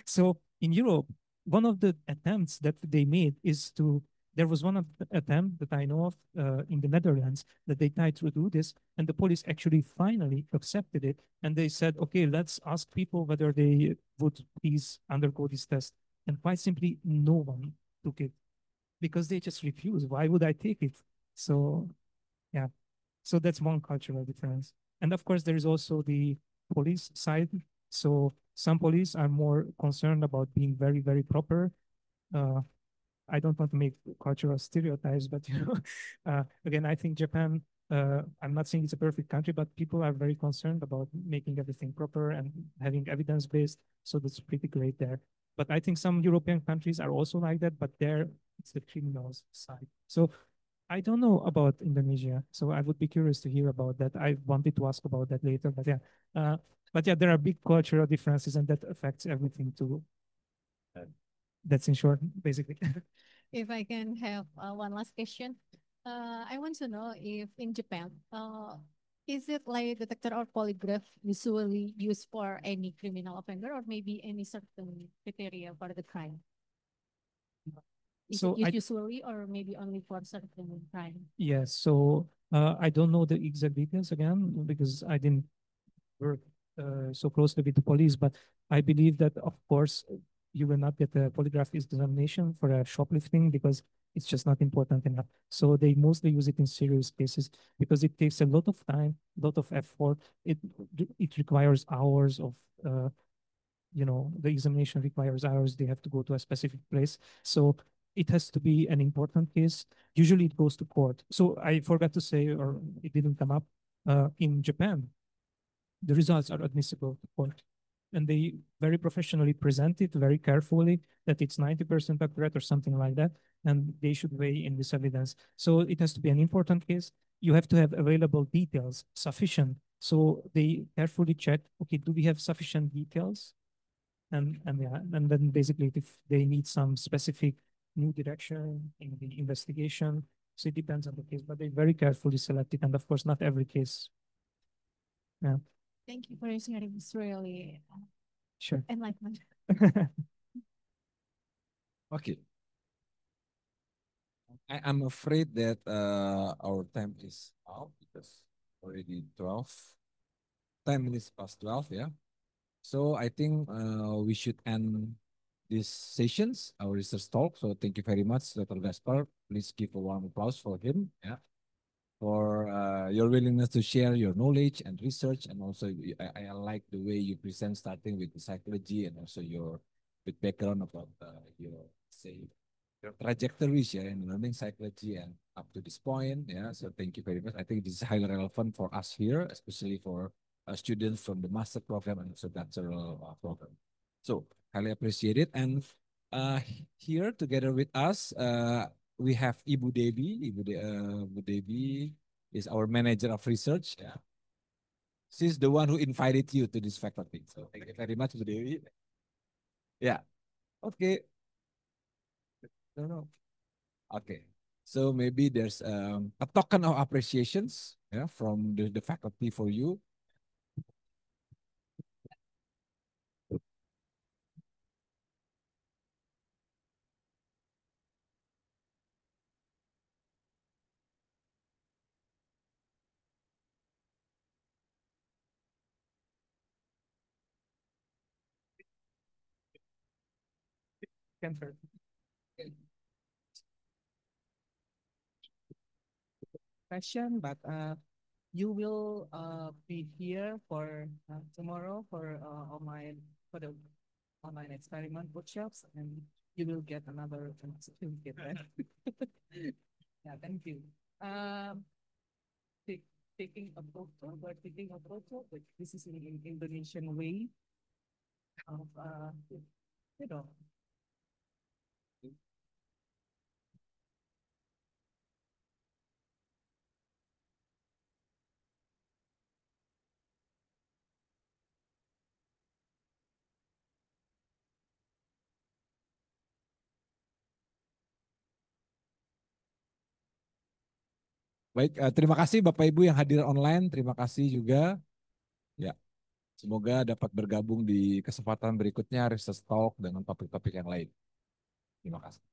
So in Europe, one of the attempts that they made is there was one attempt that I know of in the Netherlands that they tried to do this, and the police actually finally accepted it. And they said, okay, let's ask people whether they would please undergo this test. And quite simply, no one took it because they just refuse. Why would I take it? So, yeah. So that's one cultural difference. And of course, there is also the police side. So some police are more concerned about being very, very proper. Uh, I don't want to make cultural stereotypes, but again, I think Japan. I'm not saying it's a perfect country, but people are very concerned about making everything proper and having evidence based. So that's pretty great there. But I think some European countries are also like that, but there it's the criminals side. So I don't know about Indonesia, so I would be curious to hear about that. I wanted to ask about that later, but yeah, there are big cultural differences, and that affects everything too. That's in short, basically. If I can have one last question, I want to know if in Japan, is it like detector or polygraph usually used for any criminal offender or maybe any certain criteria for the crime? Is So it used usually or maybe only for certain crime? Yes, so I don't know the exact details again because I didn't work so closely with the police, but I believe that, of course, you will not get a polygraph examination for a shoplifting because it's just not important enough. So they mostly use it in serious cases because it takes a lot of time, a lot of effort. It requires hours of the examination requires hours. They have to go to a specific place. So it has to be an important case. Usually it goes to court. So I forgot to say, or it didn't come up, in Japan, the results are admissible to court. And they very professionally present it very carefully that it's 90% accurate or something like that. And they should weigh in this evidence. So it has to be an important case. You have to have available details sufficient. So they carefully check, okay, do we have sufficient details? And then basically if they need some specific new direction in the investigation, so it depends on the case, but they very carefully select it, and of course not every case. Yeah. Thank you for sharing. It's really Sure. enlightenment. Okay. I'm afraid that our time is out because already 10 minutes past 12, yeah. So I think we should end these sessions, our research talk. So thank you very much, Dr. Gáspár. Please give a warm applause for him, yeah, for your willingness to share your knowledge and research. And also I like the way you present, starting with the psychology and also your with background about your, say, your trajectories, yeah, in learning psychology and up to this point, yeah. So thank you very much. I think this is highly relevant for us here, especially for students from the master program and also doctoral program. So highly appreciate it. And here together with us, we have Ibu Devi. Ibu Devi is our manager of research. Yeah. She's the one who invited you to this faculty. So thank you very much, Ibu Devi. Yeah. Okay. No, no. Okay. So maybe there's a token of appreciations, yeah, from the faculty for you. Question, but you will be here for tomorrow for the online experiment workshops, and you will get another certificate, right? Yeah, thank you. Take, taking a photo, but taking a photo, but this is in Indonesian way of you know. Baik, terima kasih Bapak Ibu yang hadir online. Terima kasih juga. Ya, semoga dapat bergabung di kesempatan berikutnya Research Talk dengan topik-topik yang lain. Terima kasih.